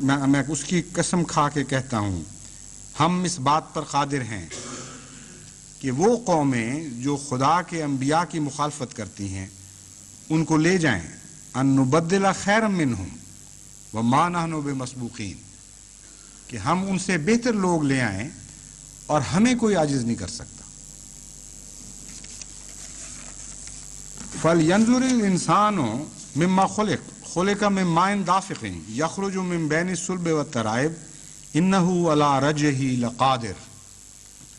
میں اس کی قسم کھا کے کہتا ہوں، ہم اس بات پر قادر ہیں کہ وہ قومیں جو خدا کے انبیاء کی مخالفت کرتی ہیں ان کو لے جائیں ان نبدل خیرا منہم وما نحن بمسبوقین، کہ ہم ان سے بہتر لوگ لے آئیں اور ہمیں کوئی عاجز نہیں کر سکتا. فَلْيَنْظُرِ الْإِنسَانُ مِمَّا خُلِقَ مِن مَّاءٍ دَافِقٍ يَخْرُجُ مِن بَيْنِ الصُّلْبِ وَالتَّرَائِبِ إِنَّهُ عَلَىٰ رَجْعِهِ لَقَادِرٌ.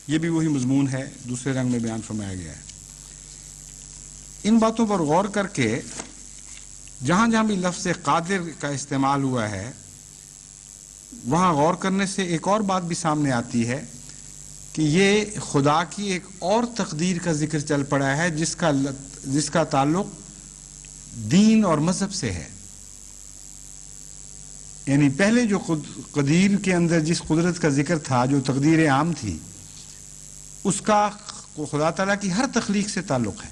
یہ بھی وہی مضمون ہے، دوسرے رنگ میں بیان فرمایا گیا ہے. ان باتوں پر غور کر کے جہاں جہاں بھی لفظ قادر کا استعمال ہوا ہے وہاں غور کرنے سے ایک اور بات بھی سامنے آتی ہے کہ یہ خدا کی ایک اور تقدیر کا ذکر چل پڑا ہے جس کا تعلق دین اور مذہب سے ہے. یعنی پہلے جو قدیر کے اندر جس قدرت کا ذکر تھا جو تقدیر عام تھی، اس کا خدا تعالیٰ کی ہر تخلیق سے تعلق ہے،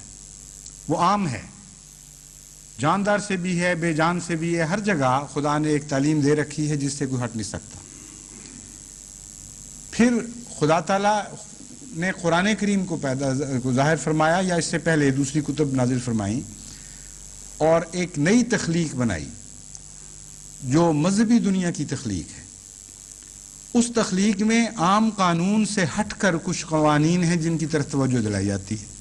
وہ عام ہے، جاندار سے بھی ہے، بے جان سے بھی ہے. ہر جگہ خدا نے ایک تعلیم دے رکھی ہے جس سے کوئی ہٹ نہیں سکتا. پھر خدا تعالیٰ نے قرآن کریم کو ظاہر فرمایا یا اس سے پہلے دوسری کتب نازل فرمائیں اور ایک نئی تخلیق بنائی جو مذہبی دنیا کی تخلیق ہے. اس تخلیق میں عام قانون سے ہٹ کر کچھ قوانین ہیں جن کی طرف توجہ دلائی جاتی ہے.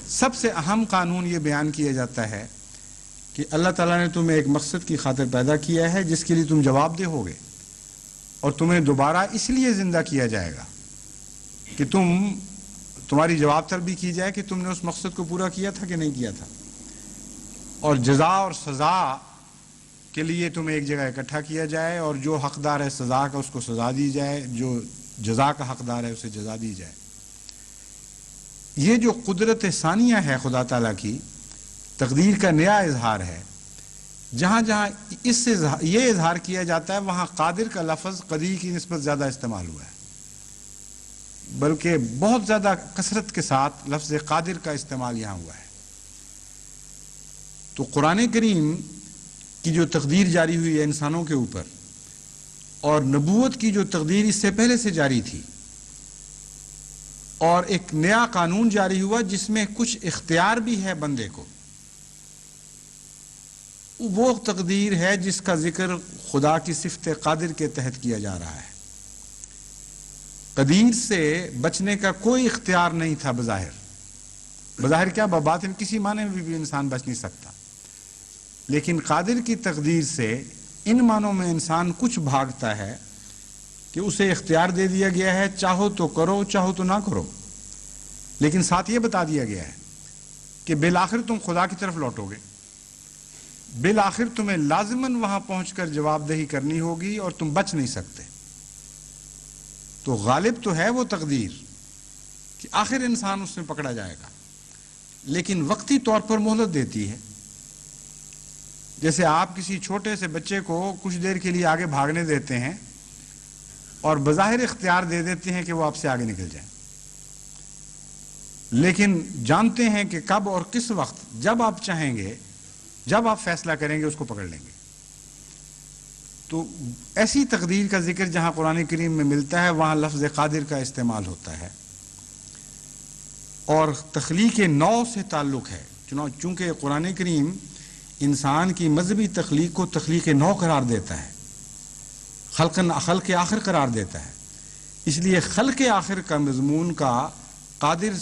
سب سے اہم قانون یہ بیان کیا جاتا ہے کہ اللہ تعالیٰ نے تمہیں ایک مقصد کی خاطر پیدا کیا ہے جس کے لیے تم جواب دہ ہوگے، اور تمہیں دوبارہ اس لیے زندہ کیا جائے گا کہ تمہاری جواب طلبی کی جائے کہ تم نے اس مقصد کو پورا کیا تھا کہ نہیں کیا تھا، اور جزا اور سزا کے لیے تمہیں ایک جگہ اکٹھا کیا جائے، اور جو حقدار ہے سزا کا اس کو سزا دی جائے، جو جزا کا حقدار ہے اسے جزا دی جائے. یہ جو قدرت ثانیہ ہے خدا تعالیٰ کی، تقدیر کا نیا اظہار ہے، جہاں جہاں اس سے یہ اظہار کیا جاتا ہے وہاں قادر کا لفظ قدیر کی نسبت زیادہ استعمال ہوا ہے، بلکہ بہت زیادہ کثرت کے ساتھ لفظ قادر کا استعمال یہاں ہوا ہے۔ تو قرآن کریم کی جو تقدیر جاری ہوئی ہے انسانوں کے اوپر، اور نبوت کی جو تقدیر اس سے پہلے سے جاری تھی، اور ایک نیا قانون جاری ہوا جس میں کچھ اختیار بھی ہے بندے کو، وہ تقدیر ہے جس کا ذکر خدا کی صفت قادر کے تحت کیا جا رہا ہے۔ قدیر سے بچنے کا کوئی اختیار نہیں تھا بظاہر کیا بباطن کسی معنی میں بھی انسان بچ نہیں سکتا، لیکن قادر کی تقدیر سے ان معنوں میں انسان کچھ بھاگتا ہے کہ اسے اختیار دے دیا گیا ہے، چاہو تو کرو چاہو تو نہ کرو، لیکن ساتھ یہ بتا دیا گیا ہے کہ بالآخر تم خدا کی طرف لوٹو گے، بالآخر تمہیں لازماً وہاں پہنچ کر جواب دہی کرنی ہوگی اور تم بچ نہیں سکتے۔ تو غالب تو ہے وہ تقدیر کہ آخر انسان اس میں پکڑا جائے گا، لیکن وقتی طور پر مہلت دیتی ہے۔ جیسے آپ کسی چھوٹے سے بچے کو کچھ دیر کے لیے آگے بھاگنے دیتے ہیں اور بظاہر اختیار دے دیتے ہیں کہ وہ آپ سے آگے نکل جائیں، لیکن جانتے ہیں کہ کب اور کس وقت جب آپ چاہیں گے، جب آپ فیصلہ کریں گے اس کو پکڑ لیں گے۔ تو ایسی تقدیر کا ذکر جہاں قرآن کریم میں ملتا ہے وہاں لفظ قادر کا استعمال ہوتا ہے، اور تخلیق نو سے تعلق ہے، چونکہ قرآن کریم انسان کی مذہبی تخلیق کو تخلیق نو قرار دیتا ہے، خلق آخر قرار دیتا ہے، اس لیے خلق آخر کا مضمون کا قادر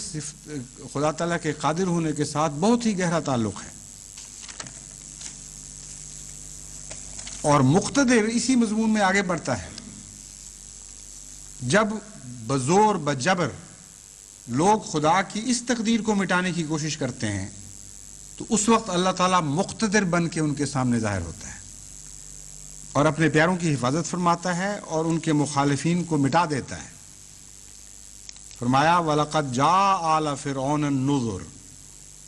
خدا تعالیٰ کے قادر ہونے کے ساتھ بہت ہی گہرا تعلق ہے، اور مقتدر اسی مضمون میں آگے بڑھتا ہے۔ جب بزور بجبر لوگ خدا کی اس تقدیر کو مٹانے کی کوشش کرتے ہیں تو اس وقت اللہ تعالیٰ مقتدر بن کے ان کے سامنے ظاہر ہوتا ہے اور اپنے پیاروں کی حفاظت فرماتا ہے اور ان کے مخالفین کو مٹا دیتا ہے۔ فرمایا وَلَقَدْ جَاءَ آلَ فِرْعَوْنَ النُّذُرُ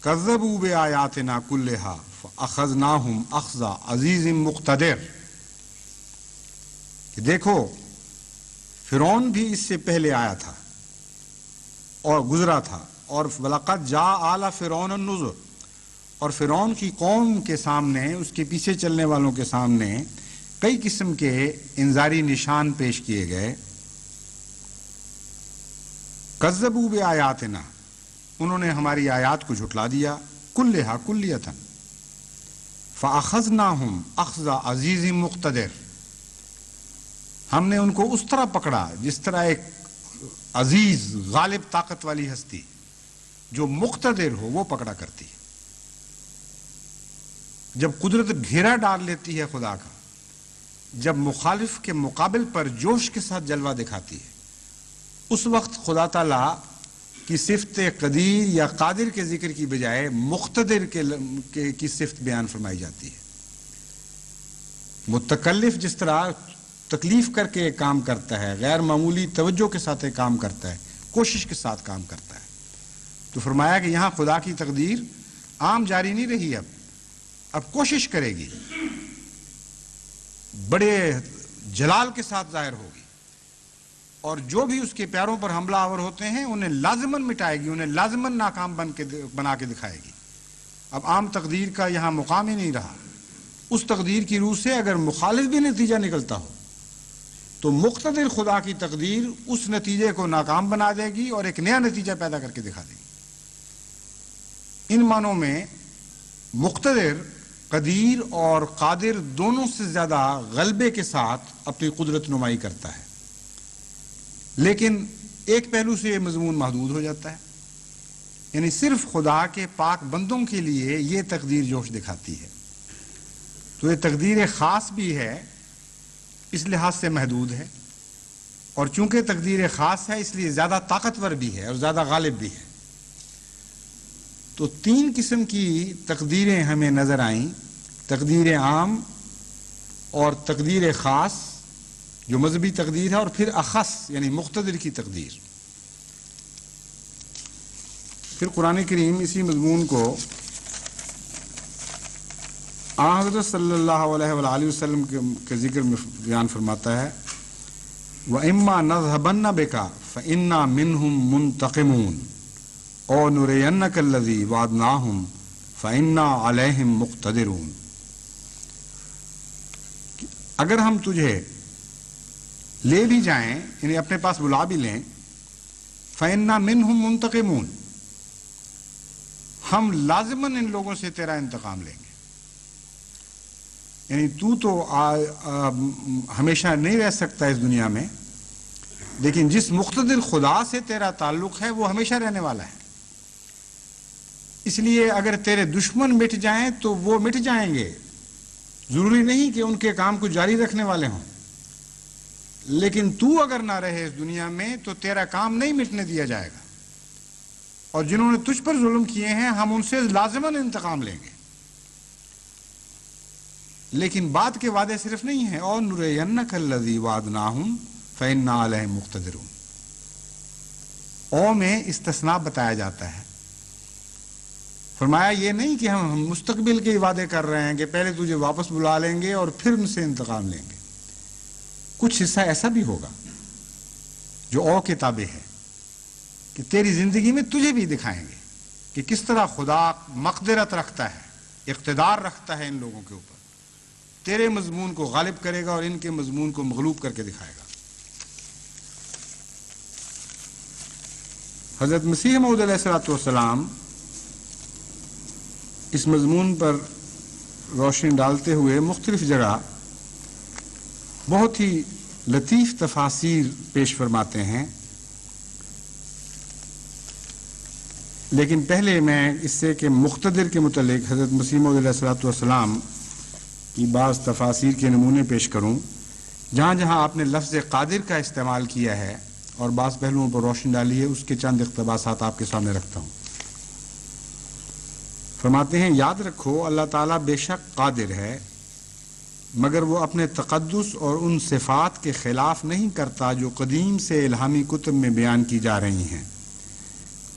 كَذَّبُوا بِآيَاتِنَا كُلِّهَا فَأَخَذْنَاهُمْ أَخْذَ عَزِيزٍ مُقْتَدِرٍ، کہ دیکھو فرعون بھی اس سے پہلے آیا تھا اور گزرا تھا، اور وَلَقَدْ جَاءَ آلَ فِرْعَوْنَ النُّذُرُ، اور فرعون کی قوم کے سامنے، اس کے پیچھے چلنے والوں کے سامنے کئی قسم کے انذاری نشان پیش کیے گئے۔ کذبوا بآیاتنا، انہوں نے ہماری آیات کو جھٹلا دیا، کلھا کلیتاً، فاخذناہم اخذ عزیز مقتدر، ہم نے ان کو اس طرح پکڑا جس طرح ایک عزیز غالب طاقت والی ہستی جو مقتدر ہو وہ پکڑا کرتی ہے۔ جب قدرت گھیرا ڈال لیتی ہے خدا کا، جب مخالف کے مقابل پر جوش کے ساتھ جلوہ دکھاتی ہے، اس وقت خدا تعالیٰ کی صفت قدیر یا قادر کے ذکر کی بجائے مقتدر کی صفت بیان فرمائی جاتی ہے۔ متکلف جس طرح تکلیف کر کے کام کرتا ہے، غیر معمولی توجہ کے ساتھ کام کرتا ہے، کوشش کے ساتھ کام کرتا ہے، تو فرمایا کہ یہاں خدا کی تقدیر عام جاری نہیں رہی، اب کوشش کرے گی، بڑے جلال کے ساتھ ظاہر ہوگی، اور جو بھی اس کے پیاروں پر حملہ آور ہوتے ہیں انہیں لازماً مٹائے گی، انہیں لازماً ناکام بنا کے دکھائے گی۔ اب عام تقدیر کا یہاں مقام ہی نہیں رہا۔ اس تقدیر کی روح سے اگر مخالف بھی نتیجہ نکلتا ہو تو مقتدر خدا کی تقدیر اس نتیجے کو ناکام بنا دے گی اور ایک نیا نتیجہ پیدا کر کے دکھا دے گی۔ ان معنوں میں مقتدر قدیر اور قادر دونوں سے زیادہ غلبے کے ساتھ اپنی قدرت نمائی کرتا ہے، لیکن ایک پہلو سے یہ مضمون محدود ہو جاتا ہے، یعنی صرف خدا کے پاک بندوں کے لیے یہ تقدیر جوش دکھاتی ہے، تو یہ تقدیر خاص بھی ہے، اس لحاظ سے محدود ہے، اور چونکہ تقدیر خاص ہے اس لیے زیادہ طاقتور بھی ہے اور زیادہ غالب بھی ہے۔ تو تین قسم کی تقدیریں ہمیں نظر آئیں، تقدیر عام اور تقدیر خاص جو مذہبی تقدیر ہے، اور پھر اخص یعنی مقتدر کی تقدیر۔ پھر قرآن کریم اسی مضمون کو حضرت صلی اللہ علیہ وآلہ وسلم کے ذکر میں بیان فرماتا ہے وَإِمَّا نَذْهَبَنَّ بِكَ فَإِنَّا مِنْهُمْ مُنْتَقِمُونَ أَوْ نُرِيَنَّكَ الَّذِي وَعَدْنَاهُمْ فَإِنَّا عَلَيْهِمْ مُقْتَدِرُونَ. اگر ہم تجھے لے بھی جائیں یعنی اپنے پاس بلا بھی لیں فَإِنَّا مِنْهُمْ مُنْتَقِمُونَ ہم لازماً ان لوگوں سے تیرا انتقام لیں گے. یعنی تو ہمیشہ نہیں رہ سکتا اس دنیا میں لیکن جس مقتدر خدا سے تیرا تعلق ہے وہ ہمیشہ رہنے والا ہے. اس لیے اگر تیرے دشمن مٹ جائیں تو وہ مٹ جائیں گے, ضروری نہیں کہ ان کے کام کو جاری رکھنے والے ہوں, لیکن تو اگر نہ رہے اس دنیا میں تو تیرا کام نہیں مٹنے دیا جائے گا, اور جنہوں نے تجھ پر ظلم کیے ہیں ہم ان سے لازماً انتقام لیں گے. لیکن بعد کے وعدے صرف نہیں ہیں اور نُرِيَنَّكَ الَّذِي وَعَدْنَاهُمْ فَإِنَّا عَلَيْهِمْ مُقْتَدِرُونَ. او میں استثناء بتایا جاتا ہے. فرمایا یہ نہیں کہ ہم مستقبل کے وعدے کر رہے ہیں کہ پہلے تجھے واپس بلا لیں گے اور پھر ان سے انتقام لیں گے. کچھ حصہ ایسا بھی ہوگا جو او کے تابع ہے کہ تیری زندگی میں تجھے بھی دکھائیں گے کہ کس طرح خدا مقدرت رکھتا ہے, اقتدار رکھتا ہے ان لوگوں کے اوپر, تیرے مضمون کو غالب کرے گا اور ان کے مضمون کو مغلوب کر کے دکھائے گا. حضرت مسیح موعود علیہ الصلوۃ والسلام اس مضمون پر روشنی ڈالتے ہوئے مختلف جگہ بہت ہی لطیف تفاسیر پیش فرماتے ہیں. لیکن پہلے میں اس سے کہ مقتدر کے متعلق حضرت مسیح موعود علیہ الصلوۃ والسلام کی بعض تفاسیر کے نمونے پیش کروں. جہاں جہاں آپ نے لفظ قادر کا استعمال کیا ہے اور بعض پہلوؤں پر روشنی ڈالی ہے اس کے چند اقتباسات آپ کے سامنے رکھتا ہوں. فرماتے ہیں یاد رکھو اللہ تعالیٰ بے شک قادر ہے مگر وہ اپنے تقدس اور ان صفات کے خلاف نہیں کرتا جو قدیم سے الہامی کتب میں بیان کی جا رہی ہیں,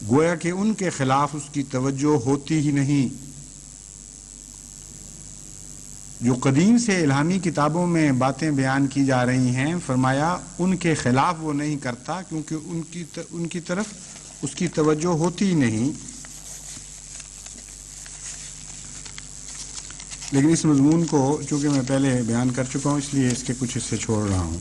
گویا کہ ان کے خلاف اس کی توجہ ہوتی ہی نہیں. جو قدیم سے الہامی کتابوں میں باتیں بیان کی جا رہی ہیں فرمایا ان کے خلاف وہ نہیں کرتا کیونکہ ان کی طرف اس کی توجہ ہوتی ہی نہیں. لیکن اس مضمون کو چونکہ میں پہلے بیان کر چکا ہوں اس لیے اس کے کچھ حصے چھوڑ رہا ہوں.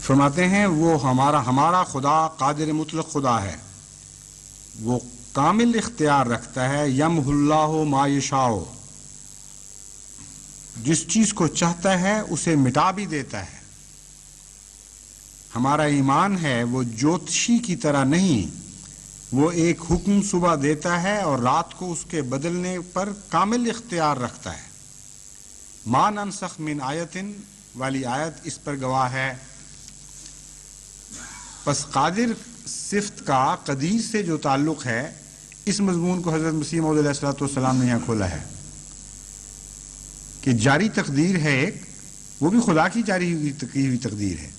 فرماتے ہیں وہ ہمارا خدا قادر مطلق خدا ہے, وہ کامل اختیار رکھتا ہے. یمح اللہ ما یشاء, جس چیز کو چاہتا ہے اسے مٹا بھی دیتا ہے. ہمارا ایمان ہے وہ جوتشی کی طرح نہیں, وہ ایک حکم صبح دیتا ہے اور رات کو اس کے بدلنے پر کامل اختیار رکھتا ہے. ما ننسخ من آیت والی آیت اس پر گواہ ہے. پس قادر صفت کا قدیر سے جو تعلق ہے اس مضمون کو حضرت مسیح موعود علیہ الصلوۃ والسلام نے یہاں کھولا ہے کہ جاری تقدیر ہے ایک, وہ بھی خدا کی جاری ہوئی تقدیر ہے,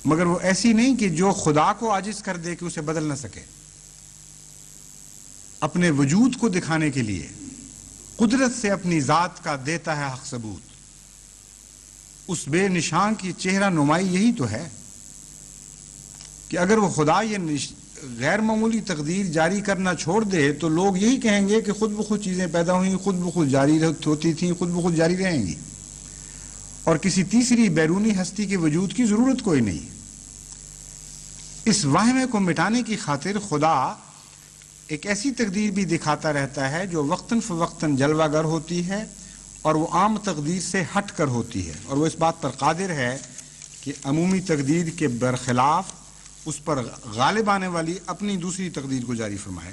مگر وہ ایسی نہیں کہ جو خدا کو عاجز کر دے کہ اسے بدل نہ سکے. اپنے وجود کو دکھانے کے لیے قدرت سے اپنی ذات کا دیتا ہے حق ثبوت. اس بے نشان کی چہرہ نمائی یہی تو ہے کہ اگر وہ خدا یہ غیر معمولی تقدیر جاری کرنا چھوڑ دے تو لوگ یہی کہیں گے کہ خود بخود چیزیں پیدا ہوئیں, خود بخود جاری ہوتی تھیں, خود بخود جاری رہیں گی, اور کسی تیسری بیرونی ہستی کے وجود کی ضرورت کوئی نہیں. اس وہمے کو مٹانے کی خاطر خدا ایک ایسی تقدیر بھی دکھاتا رہتا ہے جو وقتاً فوقتاً جلوہ گر ہوتی ہے اور وہ عام تقدیر سے ہٹ کر ہوتی ہے, اور وہ اس بات پر قادر ہے کہ عمومی تقدیر کے برخلاف اس پر غالب آنے والی اپنی دوسری تقدیر کو جاری فرمائے.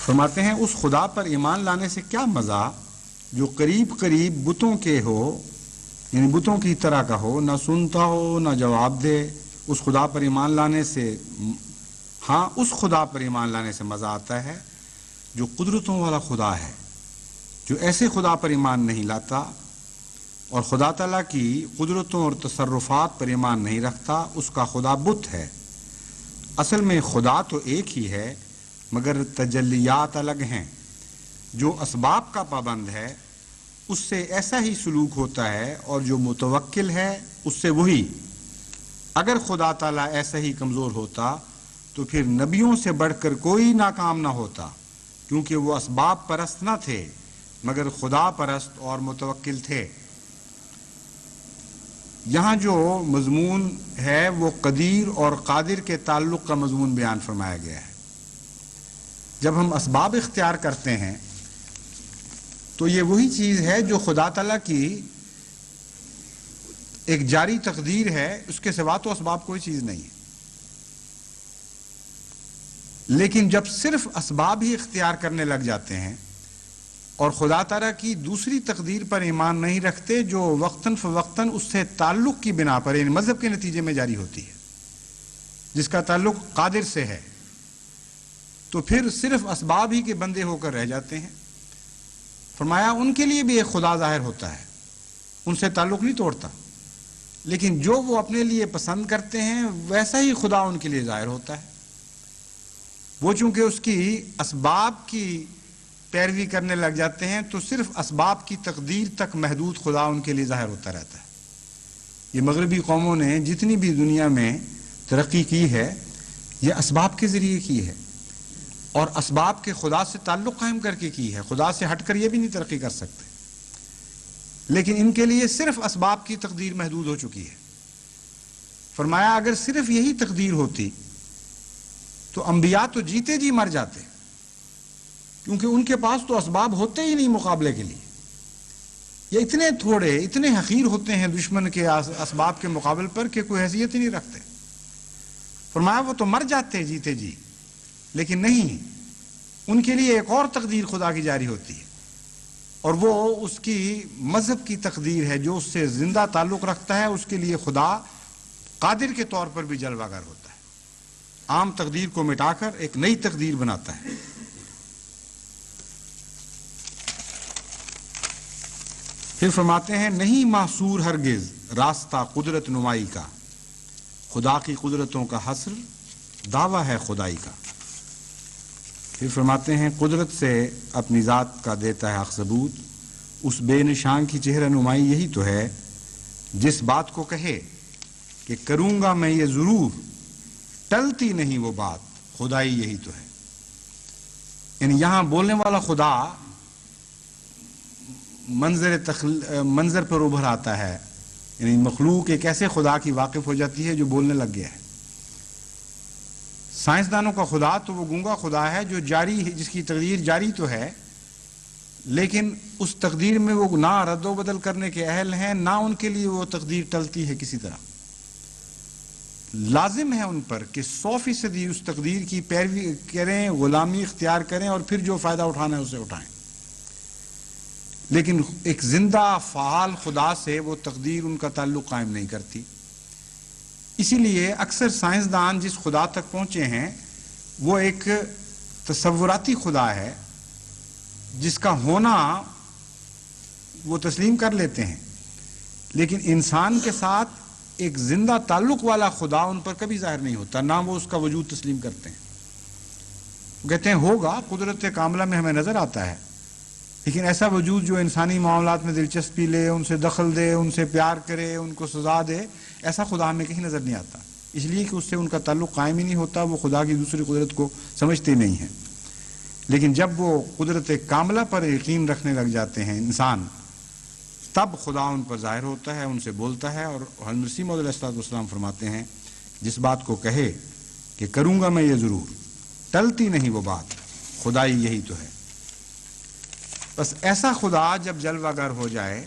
فرماتے ہیں اس خدا پر ایمان لانے سے کیا مزہ جو قریب قریب بتوں کے ہو, یعنی بتوں کی طرح کا ہو, نہ سنتا ہو نہ جواب دے. اس خدا پر ایمان لانے سے, ہاں اس خدا پر ایمان لانے سے مزہ آتا ہے جو قدرتوں والا خدا ہے، جو ایسے خدا پر ایمان نہیں لاتا اور خدا تعالیٰ کی قدرتوں اور تصرفات پر ایمان نہیں رکھتا، اس کا خدا بت ہے۔ اصل میں خدا تو ایک ہی ہے مگر تجلیات الگ ہیں۔ جو اسباب کا پابند ہے اس سے ایسا ہی سلوک ہوتا ہے، اور جو متوکل ہے اس سے وہی۔ اگر خدا تعالیٰ ایسا ہی کمزور ہوتا تو پھر نبیوں سے بڑھ کر کوئی ناکام نہ ہوتا، کیونکہ وہ اسباب پرست نہ تھے مگر خدا پرست اور متوکل تھے۔ یہاں جو مضمون ہے وہ قدیر اور قادر کے تعلق کا مضمون بیان فرمایا گیا ہے۔ جب ہم اسباب اختیار کرتے ہیں تو یہ وہی چیز ہے جو خدا تعالیٰ کی ایک جاری تقدیر ہے، اس کے سوا تو اسباب کوئی چیز نہیں ہے۔ لیکن جب صرف اسباب ہی اختیار کرنے لگ جاتے ہیں اور خدا تعالیٰ کی دوسری تقدیر پر ایمان نہیں رکھتے جو وقتاً فوقتاً اس سے تعلق کی بنا پر، یعنی مذہب کے نتیجے میں جاری ہوتی ہے، جس کا تعلق قادر سے ہے، تو پھر صرف اسباب ہی کے بندے ہو کر رہ جاتے ہیں۔ فرمایا ان کے لیے بھی ایک خدا ظاہر ہوتا ہے، ان سے تعلق نہیں توڑتا، لیکن جو وہ اپنے لیے پسند کرتے ہیں ویسا ہی خدا ان کے لیے ظاہر ہوتا ہے۔ وہ چونکہ اس کی اسباب کی پیروی کرنے لگ جاتے ہیں تو صرف اسباب کی تقدیر تک محدود خدا ان کے لیے ظاہر ہوتا رہتا ہے۔ یہ مغربی قوموں نے جتنی بھی دنیا میں ترقی کی ہے یہ اسباب کے ذریعے کی ہے، اور اسباب کے خدا سے تعلق قائم کر کے کی ہے۔ خدا سے ہٹ کر یہ بھی نہیں ترقی کر سکتے، لیکن ان کے لیے صرف اسباب کی تقدیر محدود ہو چکی ہے۔ فرمایا اگر صرف یہی تقدیر ہوتی تو انبیاء تو جیتے جی مر جاتے، کیونکہ ان کے پاس تو اسباب ہوتے ہی نہیں مقابلے کے لیے۔ یہ اتنے تھوڑے، اتنے حقیر ہوتے ہیں دشمن کے اسباب کے مقابل پر کہ کوئی حیثیت ہی نہیں رکھتے۔ فرمایا وہ تو مر جاتے جیتے جی، لیکن نہیں، ان کے لیے ایک اور تقدیر خدا کی جاری ہوتی ہے، اور وہ اس کی مذہب کی تقدیر ہے جو اس سے زندہ تعلق رکھتا ہے۔ اس کے لیے خدا قادر کے طور پر بھی جلوہ گر ہوتا ہے، عام تقدیر کو مٹا کر ایک نئی تقدیر بناتا ہے۔ پھر فرماتے ہیں نہیں محصور ہرگز راستہ قدرت نمائی کا، خدا کی قدرتوں کا حصر دعویٰ ہے خدائی کا۔ پھر فرماتے ہیں قدرت سے اپنی ذات کا دیتا ہے حق ثبوت، اس بے نشان کی چہرہ نمائی یہی تو ہے جس بات کو کہے کہ کروں گا میں یہ ضرور، ٹلتی نہیں وہ بات، خدائی یہی تو ہے۔ یعنی یہاں بولنے والا خدا منظر پر ابھر آتا ہے، یعنی مخلوق ایک ایسے خدا کی واقف ہو جاتی ہے جو بولنے لگ گیا ہے۔ سائنسدانوں کا خدا تو وہ گونگا خدا ہے جو جاری ہے، جس کی تقدیر جاری تو ہے، لیکن اس تقدیر میں وہ نہ رد و بدل کرنے کے اہل ہیں، نہ ان کے لیے وہ تقدیر ٹلتی ہے کسی طرح۔ لازم ہے ان پر کہ 100% اس تقدیر کی پیروی کریں، غلامی اختیار کریں، اور پھر جو فائدہ اٹھانا ہے اسے اٹھائیں۔ لیکن ایک زندہ فعال خدا سے وہ تقدیر ان کا تعلق قائم نہیں کرتی۔ اسی لیے اکثر سائنسدان جس خدا تک پہنچے ہیں وہ ایک تصوراتی خدا ہے جس کا ہونا وہ تسلیم کر لیتے ہیں، لیکن انسان کے ساتھ ایک زندہ تعلق والا خدا ان پر کبھی ظاہر نہیں ہوتا، نہ وہ اس کا وجود تسلیم کرتے ہیں۔ وہ کہتے ہیں ہوگا، قدرت کاملہ میں ہمیں نظر آتا ہے، لیکن ایسا وجود جو انسانی معاملات میں دلچسپی لے، ان سے دخل دے، ان سے پیار کرے، ان کو سزا دے، ایسا خدا ہمیں کہیں نظر نہیں آتا، اس لیے کہ اس سے ان کا تعلق قائم ہی نہیں ہوتا، وہ خدا کی دوسری قدرت کو سمجھتے نہیں ہیں۔ لیکن جب وہ قدرت کاملہ پر یقین رکھنے لگ جاتے ہیں انسان، تب خدا ان پر ظاہر ہوتا ہے، ان سے بولتا ہے، اور حضرت مسیح موعود علیہ السلام فرماتے ہیں جس بات کو کہے کہ کروں گا میں یہ ضرور، ٹلتی نہیں وہ بات، خدائی یہی تو ہے۔ بس ایسا خدا جب جلوہ گر ہو جائے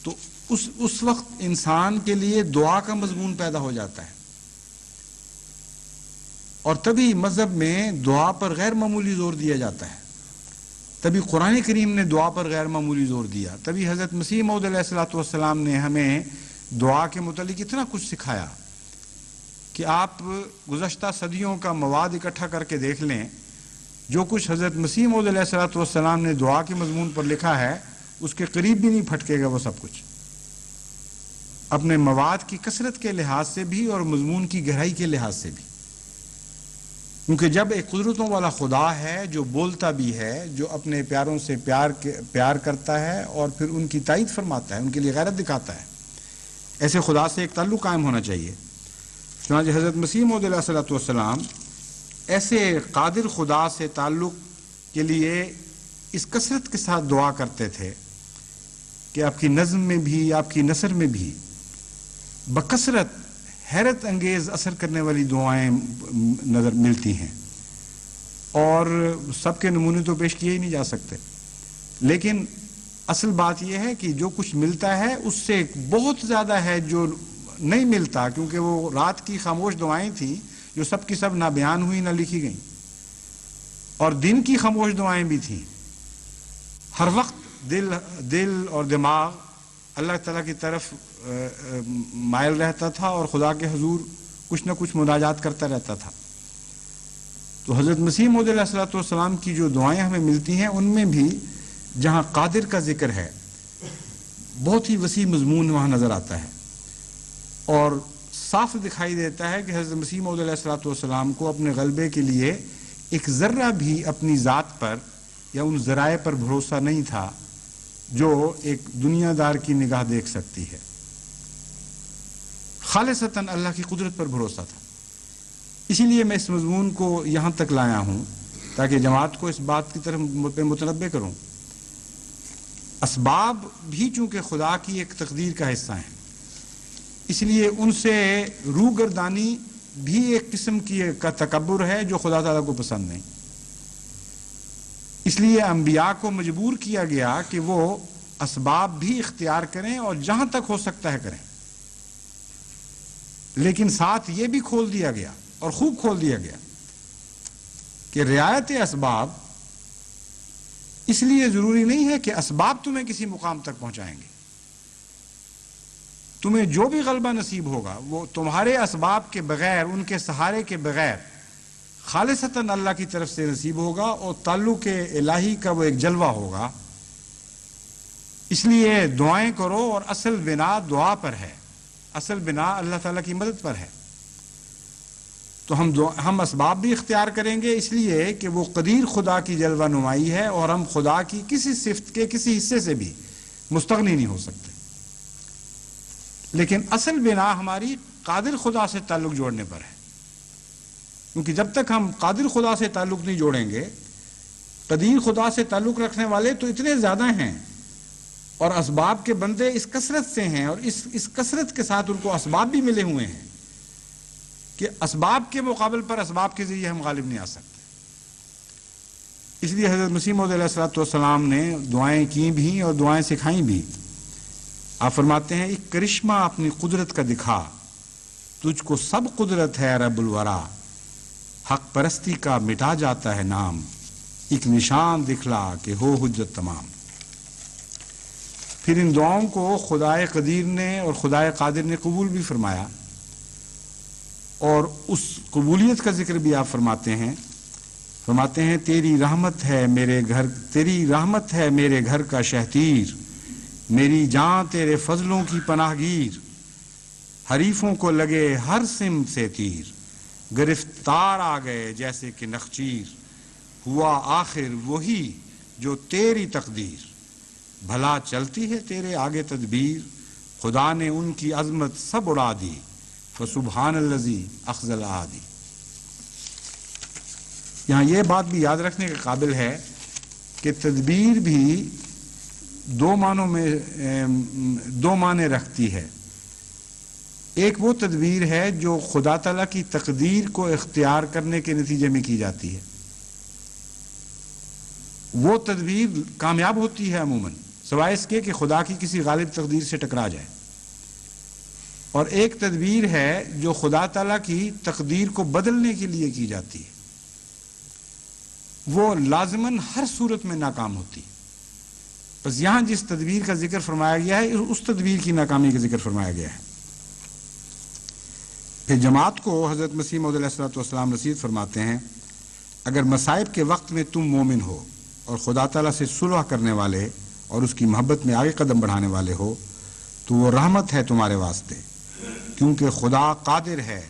تو اس وقت انسان کے لیے دعا کا مضمون پیدا ہو جاتا ہے، اور تبھی مذہب میں دعا پر غیر معمولی زور دیا جاتا ہے، تبھی قرآن کریم نے دعا پر غیر معمولی زور دیا، تبھی حضرت مسیح موعود علیہ السلام نے ہمیں دعا کے متعلق اتنا کچھ سکھایا کہ آپ گزشتہ صدیوں کا مواد اکٹھا کر کے دیکھ لیں جو کچھ حضرت مسیح موعود علیہ الصلوۃ والسلام نے دعا کے مضمون پر لکھا ہے اس کے قریب بھی نہیں پھٹکے گا وہ سب کچھ، اپنے مواد کی کثرت کے لحاظ سے بھی اور مضمون کی گہرائی کے لحاظ سے بھی، کیونکہ جب ایک قدرتوں والا خدا ہے جو بولتا بھی ہے، جو اپنے پیاروں سے پیار کرتا ہے اور پھر ان کی تائید فرماتا ہے، ان کے لیے غیرت دکھاتا ہے، ایسے خدا سے ایک تعلق قائم ہونا چاہیے۔ چنانچہ حضرت مسیح موعود علیہ الصلوۃ والسلام ایسے قادر خدا سے تعلق کے لیے اس کثرت کے ساتھ دعا کرتے تھے کہ آپ کی نظم میں بھی، آپ کی نثر میں بھی بکثرت حیرت انگیز اثر کرنے والی دعائیں نظر ملتی ہیں، اور سب کے نمونے تو پیش کیے ہی نہیں جا سکتے، لیکن اصل بات یہ ہے کہ جو کچھ ملتا ہے اس سے بہت زیادہ ہے جو نہیں ملتا، کیونکہ وہ رات کی خاموش دعائیں تھیں جو سب کی سب نہ بیان ہوئی نہ لکھی گئیں، اور دن کی خاموش دعائیں بھی تھیں۔ ہر وقت دل اور دماغ اللہ تعالیٰ کی طرف مائل رہتا تھا اور خدا کے حضور کچھ نہ کچھ مناجات کرتا رہتا تھا۔ تو حضرت مسیح موعود علیہ الصلوۃ والسلام کی جو دعائیں ہمیں ملتی ہیں ان میں بھی جہاں قادر کا ذکر ہے بہت ہی وسیع مضمون وہاں نظر آتا ہے، اور صاف دکھائی دیتا ہے کہ حضرت مسیح موعود علیہ الصلوۃ والسلام کو اپنے غلبے کے لیے ایک ذرہ بھی اپنی ذات پر یا ان ذرائع پر بھروسہ نہیں تھا جو ایک دنیا دار کی نگاہ دیکھ سکتی ہے، خالصتاً اللہ کی قدرت پر بھروسہ تھا۔ اسی لیے میں اس مضمون کو یہاں تک لایا ہوں تاکہ جماعت کو اس بات کی طرف متنبہ کروں۔ اسباب بھی چونکہ خدا کی ایک تقدیر کا حصہ ہیں، اس لیے ان سے روگردانی بھی ایک قسم کا تکبر ہے جو خدا تعالیٰ کو پسند نہیں۔ اس لیے انبیاء کو مجبور کیا گیا کہ وہ اسباب بھی اختیار کریں اور جہاں تک ہو سکتا ہے کریں، لیکن ساتھ یہ بھی کھول دیا گیا اور خوب کھول دیا گیا کہ رعایت اسباب اس لیے ضروری نہیں ہے کہ اسباب تمہیں کسی مقام تک پہنچائیں گے، تمہیں جو بھی غلبہ نصیب ہوگا وہ تمہارے اسباب کے بغیر، ان کے سہارے کے بغیر خالصتاً اللہ کی طرف سے نصیب ہوگا، اور تعلق الہی کا وہ ایک جلوہ ہوگا۔ اس لیے دعائیں کرو، اور اصل بنا دعا پر ہے، اصل بنا اللہ تعالیٰ کی مدد پر ہے۔ تو ہم اسباب بھی اختیار کریں گے اس لیے کہ وہ قدیر خدا کی جلوہ نمائی ہے، اور ہم خدا کی کسی صفت کے کسی حصے سے بھی مستغنی نہیں ہو سکتے، لیکن اصل بنا ہماری قادر خدا سے تعلق جوڑنے پر ہے، کیونکہ جب تک ہم قادر خدا سے تعلق نہیں جوڑیں گے، قدیر خدا سے تعلق رکھنے والے تو اتنے زیادہ ہیں، اور اسباب کے بندے اس کثرت سے ہیں، اور اس کثرت کے ساتھ ان کو اسباب بھی ملے ہوئے ہیں کہ اسباب کے مقابل پر اسباب کے ذریعے ہم غالب نہیں آ سکتے۔ اس لیے حضرت مسیح موعود علیہ الصلوۃ والسلام نے دعائیں کی بھی اور دعائیں سکھائیں بھی۔ آپ فرماتے ہیں ایک کرشمہ اپنی قدرت کا دکھا، تجھ کو سب قدرت ہے رب الورا، حق پرستی کا مٹا جاتا ہے نام، ایک نشان دکھلا کہ ہو حجت تمام۔ پھر ان دعاؤں کو خدائے قدیر نے اور خدائے قادر نے قبول بھی فرمایا، اور اس قبولیت کا ذکر بھی آپ فرماتے ہیں تیری رحمت ہے میرے گھر کا شہتیر، میری جان تیرے فضلوں کی پناہ گیر، حریفوں کو لگے ہر سمت سے تیر، گرفتار آ گئے جیسے کہ نخچیر، ہوا آخر وہی جو تیری تقدیر، بھلا چلتی ہے تیرے آگے تدبیر، خدا نے ان کی عظمت سب اڑا دی، فسبحان الذی اخذ العادی۔ یہاں یہ بات بھی یاد رکھنے کے قابل ہے کہ تدبیر بھی دو معنی رکھتی ہے۔ ایک وہ تدبیر ہے جو خدا تعالیٰ کی تقدیر کو اختیار کرنے کے نتیجے میں کی جاتی ہے، وہ تدبیر کامیاب ہوتی ہے عموماً سوائے اس کے کہ خدا کی کسی غالب تقدیر سے ٹکرا جائے، اور ایک تدبیر ہے جو خدا تعالیٰ کی تقدیر کو بدلنے کے لیے کی جاتی ہے، وہ لازماً ہر صورت میں ناکام ہوتی ہے۔ بس یہاں جس تدبیر کا ذکر فرمایا گیا ہے اس تدبیر کی ناکامی کا ذکر فرمایا گیا ہے۔ پھر جماعت کو حضرت مسیح موعود علیہ الصلوۃ والسلام نصیحت فرماتے ہیں اگر مصائب کے وقت میں تم مومن ہو اور خدا تعالیٰ سے صلح کرنے والے اور اس کی محبت میں آگے قدم بڑھانے والے ہو تو وہ رحمت ہے تمہارے واسطے، کیونکہ خدا قادر ہے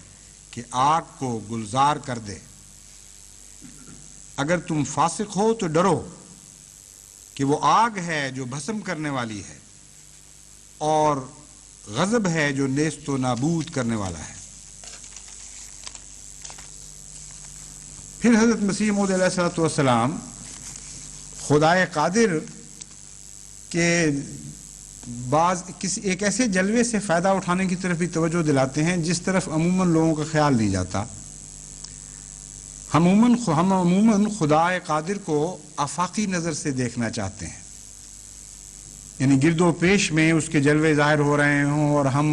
کہ آگ کو گلزار کر دے۔ اگر تم فاسق ہو تو ڈرو کہ وہ آگ ہے جو بھسم کرنے والی ہے اور غضب ہے جو نیست و نابود کرنے والا ہے۔ پھر حضرت مسیح موعود علیہ الصلوۃ والسلام خدائے قادر کے ایک ایسے جلوے سے فائدہ اٹھانے کی طرف بھی توجہ دلاتے ہیں جس طرف عموماً لوگوں کا خیال نہیں جاتا۔ ہم عموماً خدائے قادر کو آفاقی نظر سے دیکھنا چاہتے ہیں، یعنی گرد و پیش میں اس کے جلوے ظاہر ہو رہے ہوں اور ہم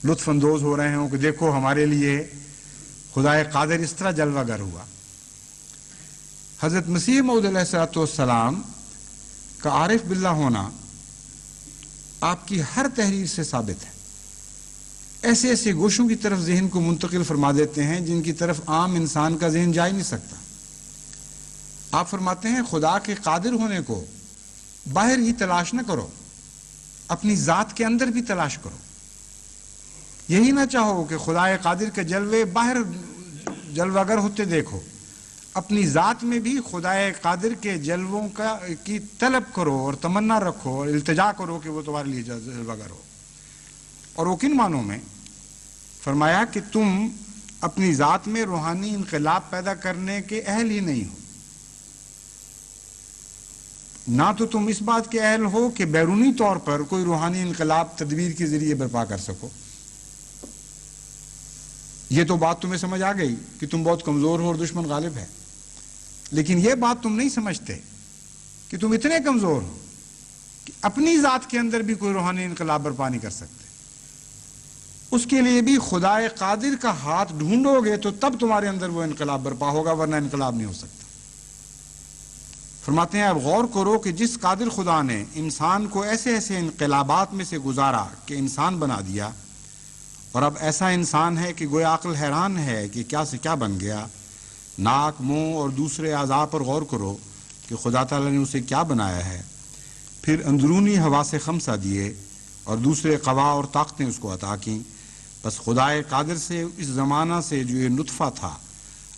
لطف اندوز ہو رہے ہوں کہ دیکھو ہمارے لیے خدائے قادر اس طرح جلوہ گر ہوا۔ حضرت مسیح موعود علیہ الصلوۃ والسلام کا عارف باللہ ہونا آپ کی ہر تحریر سے ثابت ہے۔ ایسے ایسے گوشوں کی طرف ذہن کو منتقل فرما دیتے ہیں جن کی طرف عام انسان کا ذہن جا ہی نہیں سکتا۔ آپ فرماتے ہیں خدا کے قادر ہونے کو باہر ہی تلاش نہ کرو، اپنی ذات کے اندر بھی تلاش کرو۔ یہی نہ چاہو کہ خدا قادر کے جلوے باہر جلوہ گر ہوتے دیکھو، اپنی ذات میں بھی خدا قادر کے جلووں کی طلب کرو اور تمنا رکھو اور التجا کرو کہ وہ تمہارے لیے جلوہ گر ہو۔ اور وہ کن معنوں میں؟ فرمایا کہ تم اپنی ذات میں روحانی انقلاب پیدا کرنے کے اہل ہی نہیں ہو، نہ تو تم اس بات کے اہل ہو کہ بیرونی طور پر کوئی روحانی انقلاب تدبیر کے ذریعے برپا کر سکو۔ یہ تو بات تمہیں سمجھ آ گئی کہ تم بہت کمزور ہو اور دشمن غالب ہے، لیکن یہ بات تم نہیں سمجھتے کہ تم اتنے کمزور ہو کہ اپنی ذات کے اندر بھی کوئی روحانی انقلاب برپا نہیں کر سکتے۔ اس کے لیے بھی خدا قادر کا ہاتھ ڈھونڈو گے تو تب تمہارے اندر وہ انقلاب برپا ہوگا، ورنہ انقلاب نہیں ہو سکتا۔ فرماتے ہیں اب غور کرو کہ جس قادر خدا نے انسان کو ایسے ایسے انقلابات میں سے گزارا کہ انسان بنا دیا، اور اب ایسا انسان ہے کہ گویا عقل حیران ہے کہ کیا سے کیا بن گیا۔ ناک، منہ اور دوسرے اعضاء پر غور کرو کہ خدا تعالیٰ نے اسے کیا بنایا ہے، پھر اندرونی حواس خمسہ دیے اور دوسرے قوا اور طاقتیں اس کو عطا کیں۔ بس خدا قادر سے اس زمانہ سے جو یہ نطفہ تھا،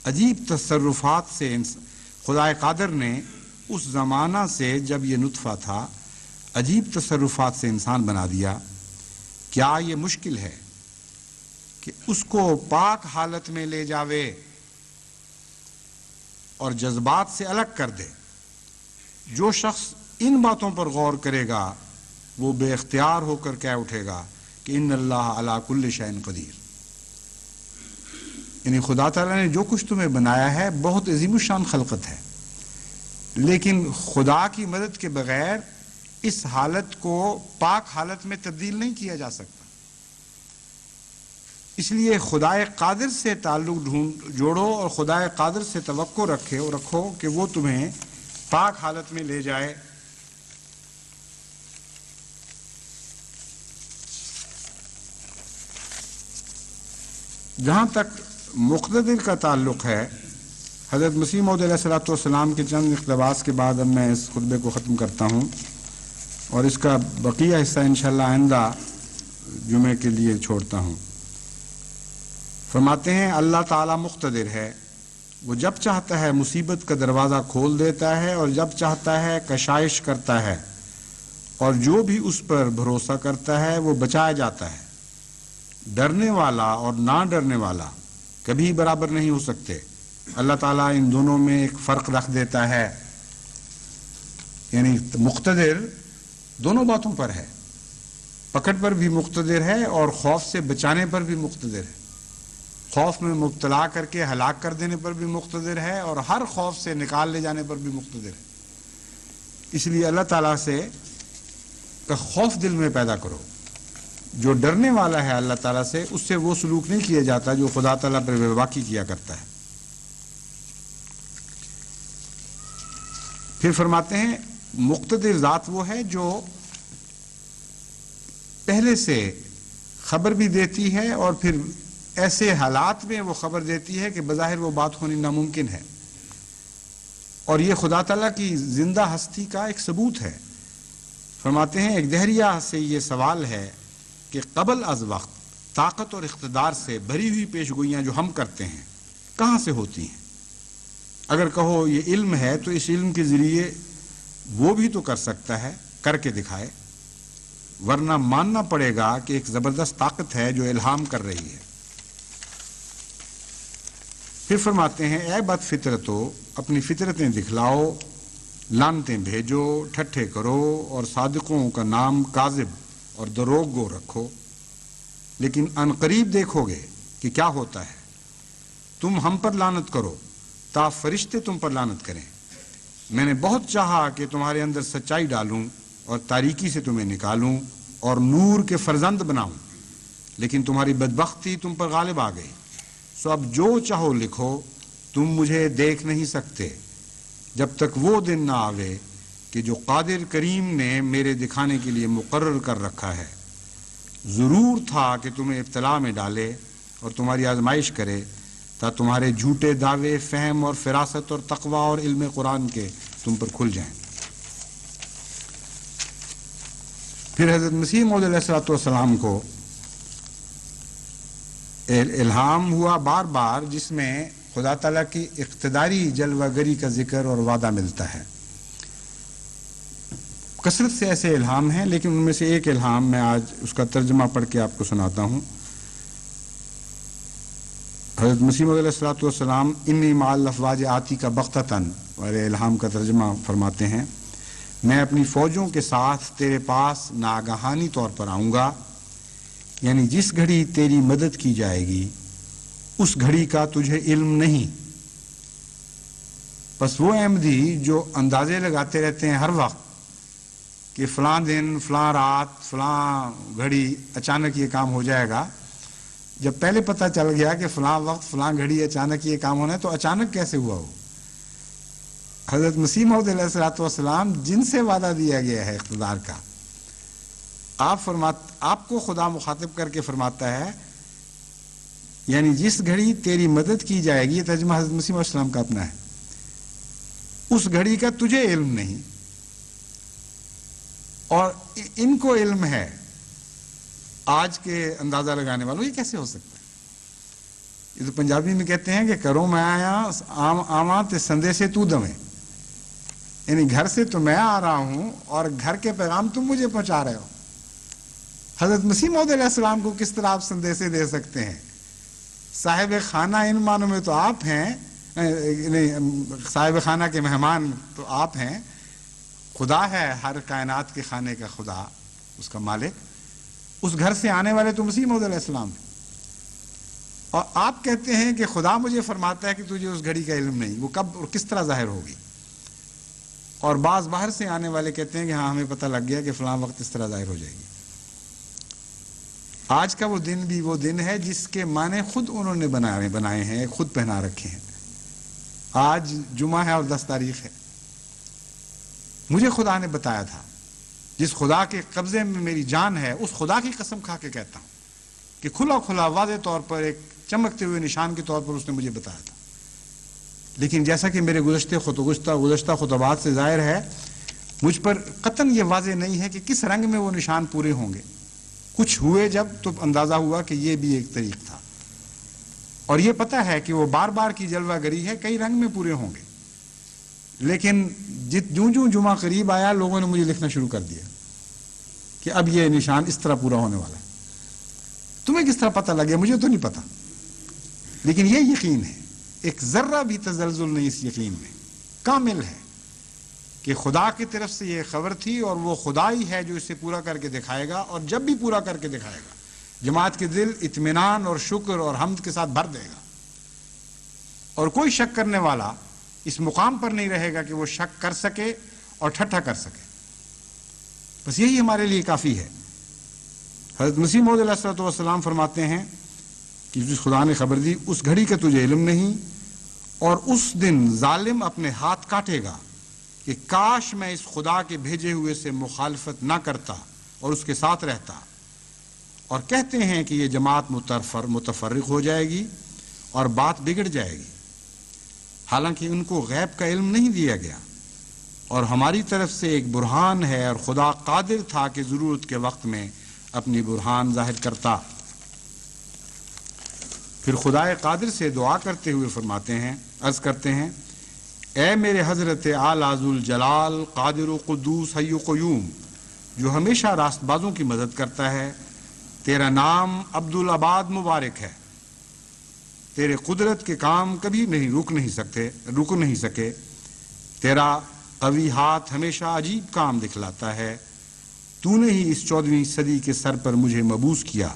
عجیب تصرفات سے خدا قادر نے اس زمانہ سے جب یہ نطفہ تھا عجیب تصرفات سے انسان بنا دیا۔ کیا یہ مشکل ہے کہ اس کو پاک حالت میں لے جاوے اور جذبات سے الگ کر دے؟ جو شخص ان باتوں پر غور کرے گا وہ بے اختیار ہو کر کہہ اٹھے گا کہ ان اللہ علی کل شیء قدیر، یعنی خدا تعالیٰ نے جو کچھ تمہیں بنایا ہے بہت عظیم الشان خلقت ہے، لیکن خدا کی مدد کے بغیر اس حالت کو پاک حالت میں تبدیل نہیں کیا جا سکتا۔ اس لیے خدا قادر سے تعلق جوڑو اور خدا قادر سے توقع رکھو کہ وہ تمہیں پاک حالت میں لے جائے۔ جہاں تک مقتدر کا تعلق ہے، حضرت مسیح موعود علیہ الصلوۃ والسلام کے چند اقتباس کے بعد اب میں اس خطبے کو ختم کرتا ہوں اور اس کا بقیہ حصہ انشاءاللہ آئندہ جمعے کے لیے چھوڑتا ہوں۔ فرماتے ہیں اللہ تعالیٰ مقتدر ہے، وہ جب چاہتا ہے مصیبت کا دروازہ کھول دیتا ہے اور جب چاہتا ہے کشائش کرتا ہے، اور جو بھی اس پر بھروسہ کرتا ہے وہ بچایا جاتا ہے۔ ڈرنے والا اور نہ ڈرنے والا کبھی برابر نہیں ہو سکتے۔ اللہ تعالیٰ ان دونوں میں ایک فرق رکھ دیتا ہے، یعنی مقتدر دونوں باتوں پر ہے، پکڑ پر بھی مقتدر ہے اور خوف سے بچانے پر بھی مقتدر ہے، خوف میں مبتلا کر کے ہلاک کر دینے پر بھی مقتدر ہے اور ہر خوف سے نکال لے جانے پر بھی مقتدر ہے۔ اس لیے اللہ تعالیٰ سے کا خوف دل میں پیدا کرو۔ جو ڈرنے والا ہے اللہ تعالیٰ سے، اس سے وہ سلوک نہیں کیا جاتا جو خدا تعالیٰ پر بے باکی کیا کرتا ہے۔ پھر فرماتے ہیں مقتدر ذات وہ ہے جو پہلے سے خبر بھی دیتی ہے اور پھر ایسے حالات میں وہ خبر دیتی ہے کہ بظاہر وہ بات ہونی ناممکن ہے۔ اور یہ خدا تعالیٰ کی زندہ ہستی کا ایک ثبوت ہے۔ فرماتے ہیں ایک دہریہ سے یہ سوال ہے کہ قبل از وقت طاقت اور اقتدار سے بھری ہوئی پیشگوئیاں جو ہم کرتے ہیں کہاں سے ہوتی ہیں؟ اگر کہو یہ علم ہے تو اس علم کے ذریعے وہ بھی تو کر سکتا ہے، کر کے دکھائے، ورنہ ماننا پڑے گا کہ ایک زبردست طاقت ہے جو الہام کر رہی ہے۔ پھر فرماتے ہیں اے بد فطرتو، اپنی فطرتیں دکھلاؤ، لانتیں بھیجو، ٹھٹھے کرو اور صادقوں کا نام کاذب اور دروغ گو رکھو، لیکن ان قریب دیکھو گے کہ کیا ہوتا ہے۔ تم ہم پر لعنت کرو تا فرشتے تم پر لعنت کریں۔ میں نے بہت چاہا کہ تمہارے اندر سچائی ڈالوں اور تاریکی سے تمہیں نکالوں اور نور کے فرزند بناؤں، لیکن تمہاری بدبختی تم پر غالب آ گئی۔ سو اب جو چاہو لکھو، تم مجھے دیکھ نہیں سکتے جب تک وہ دن نہ آوے کہ جو قادر کریم نے میرے دکھانے کے لیے مقرر کر رکھا ہے۔ ضرور تھا کہ تمہیں ابتلا میں ڈالے اور تمہاری آزمائش کرے تا تمہارے جھوٹے دعوے فہم اور فراست اور تقوی اور علم قرآن کے تم پر کھل جائیں۔ پھر حضرت مسیح موعود علیہ السلام کو الہام ہوا بار بار، جس میں خدا تعالیٰ کی اقتداری جلوہ گری کا ذکر اور وعدہ ملتا ہے۔ کثرت سے ایسے الہام ہیں، لیکن ان میں سے ایک الہام میں آج اس کا ترجمہ پڑھ کے آپ کو سناتا ہوں۔ حضرت مسیح موعود علیہ السلام انی مع الافواج آتی کا بغتتاً والے الہام کا ترجمہ فرماتے ہیں، میں اپنی فوجوں کے ساتھ تیرے پاس ناگہانی طور پر آؤں گا، یعنی جس گھڑی تیری مدد کی جائے گی اس گھڑی کا تجھے علم نہیں۔ بس وہ احمدی جو اندازے لگاتے رہتے ہیں ہر وقت کہ فلاں دن، فلاں رات، فلاں گھڑی اچانک یہ کام ہو جائے گا، جب پہلے پتہ چل گیا کہ فلاں وقت فلاں گھڑی اچانک یہ کام ہونا ہے تو اچانک کیسے ہوا ہو؟ حضرت مسیح موعود علیہ السلام جن سے وعدہ دیا گیا ہے اقتدار کا، آپ کو خدا مخاطب کر کے فرماتا ہے، یعنی جس گھڑی تیری مدد کی جائے گی، یہ ترجمہ حضرت مسیح علیہ السلام کا اپنا ہے، اس گھڑی کا تجھے علم نہیں، اور ان کو علم ہے آج کے اندازہ لگانے والوں۔ یہ کیسے ہو سکتا ہے؟ یہ تو پنجابی میں کہتے ہیں کہ کرو میں آیا آواں تے سندے سے تو دمیں، یعنی گھر سے تو میں آ رہا ہوں اور گھر کے پیغام تم مجھے پہنچا رہے ہو۔ حضرت مسیح موعود علیہ السلام کو کس طرح آپ سندیسے دے سکتے ہیں؟ صاحب خانہ ان معنوں میں تو آپ ہیں، صاحب خانہ کے مہمان تو آپ ہیں، خدا ہے ہر کائنات کے خانے کا خدا، اس کا مالک، اس گھر سے آنے والے تو مسیح موعود علیہ السلام ہیں، اور آپ کہتے ہیں کہ خدا مجھے فرماتا ہے کہ تجھے اس گھڑی کا علم نہیں، وہ کب اور کس طرح ظاہر ہوگی؟ اور بعض باہر سے آنے والے کہتے ہیں کہ ہاں ہمیں پتہ لگ گیا کہ فلاں وقت اس طرح ظاہر ہو جائے گی۔ آج کا وہ دن بھی وہ دن ہے جس کے معنی خود انہوں نے بنائے ہیں، خود پہنا رکھے ہیں۔ آج جمعہ ہے اور 10 تاریخ ہے۔ مجھے خدا نے بتایا تھا، جس خدا کے قبضے میں میری جان ہے، اس خدا کی قسم کھا کے کہتا ہوں کہ کھلا کھلا واضح طور پر ایک چمکتے ہوئے نشان کے طور پر اس نے مجھے بتایا تھا۔ لیکن جیسا کہ میرے گزشتہ خطبات سے ظاہر ہے، مجھ پر قطعاً یہ واضح نہیں ہے کہ کس رنگ میں وہ نشان پورے ہوں گے۔ کچھ ہوئے جب تو اندازہ ہوا کہ یہ بھی ایک طریق تھا، اور یہ پتہ ہے کہ وہ بار بار کی جلوہ گری ہے، کئی رنگ میں پورے ہوں گے۔ لیکن جوں جمعہ قریب آیا، لوگوں نے مجھے لکھنا شروع کر دیا کہ اب یہ نشان اس طرح پورا ہونے والا ہے۔ تمہیں کس طرح پتہ لگے؟ مجھے تو نہیں پتہ، لیکن یہ یقین ہے، ایک ذرہ بھی تزلزل نہیں اس یقین میں، کامل ہے کہ خدا کی طرف سے یہ خبر تھی، اور وہ خدا ہی ہے جو اسے پورا کر کے دکھائے گا، اور جب بھی پورا کر کے دکھائے گا جماعت کے دل اطمینان اور شکر اور حمد کے ساتھ بھر دے گا، اور کوئی شک کرنے والا اس مقام پر نہیں رہے گا کہ وہ شک کر سکے اور ٹھٹھا کر سکے۔ بس یہی ہمارے لیے کافی ہے۔ حضرت مسیح موعود علیہ السلام فرماتے ہیں کہ جس خدا نے خبر دی، اس گھڑی کا تجھے علم نہیں، اور اس دن ظالم اپنے ہاتھ کاٹے گا کہ کاش میں اس خدا کے بھیجے ہوئے سے مخالفت نہ کرتا اور اس کے ساتھ رہتا۔ اور کہتے ہیں کہ یہ جماعت متفرق ہو جائے گی اور بات بگڑ جائے گی۔ حالانکہ ان کو غیب کا علم نہیں دیا گیا، اور ہماری طرف سے ایک برہان ہے، اور خدا قادر تھا کہ ضرورت کے وقت میں اپنی برہان ظاہر کرتا۔ پھر خدائے قادر سے دعا کرتے ہوئے فرماتے ہیں، عرض کرتے ہیں، اے میرے حضرت اعلیٰ ذوالجلال قادر و قدوس حی و قیوم، جو ہمیشہ راست بازوں کی مدد کرتا ہے، تیرا نام عبدالعباد مبارک ہے، تیرے قدرت کے کام کبھی رک نہیں سکے، تیرا قوی ہاتھ ہمیشہ عجیب کام دکھلاتا ہے۔ تو نے ہی اس 14ویں صدی کے سر پر مجھے مبعوث کیا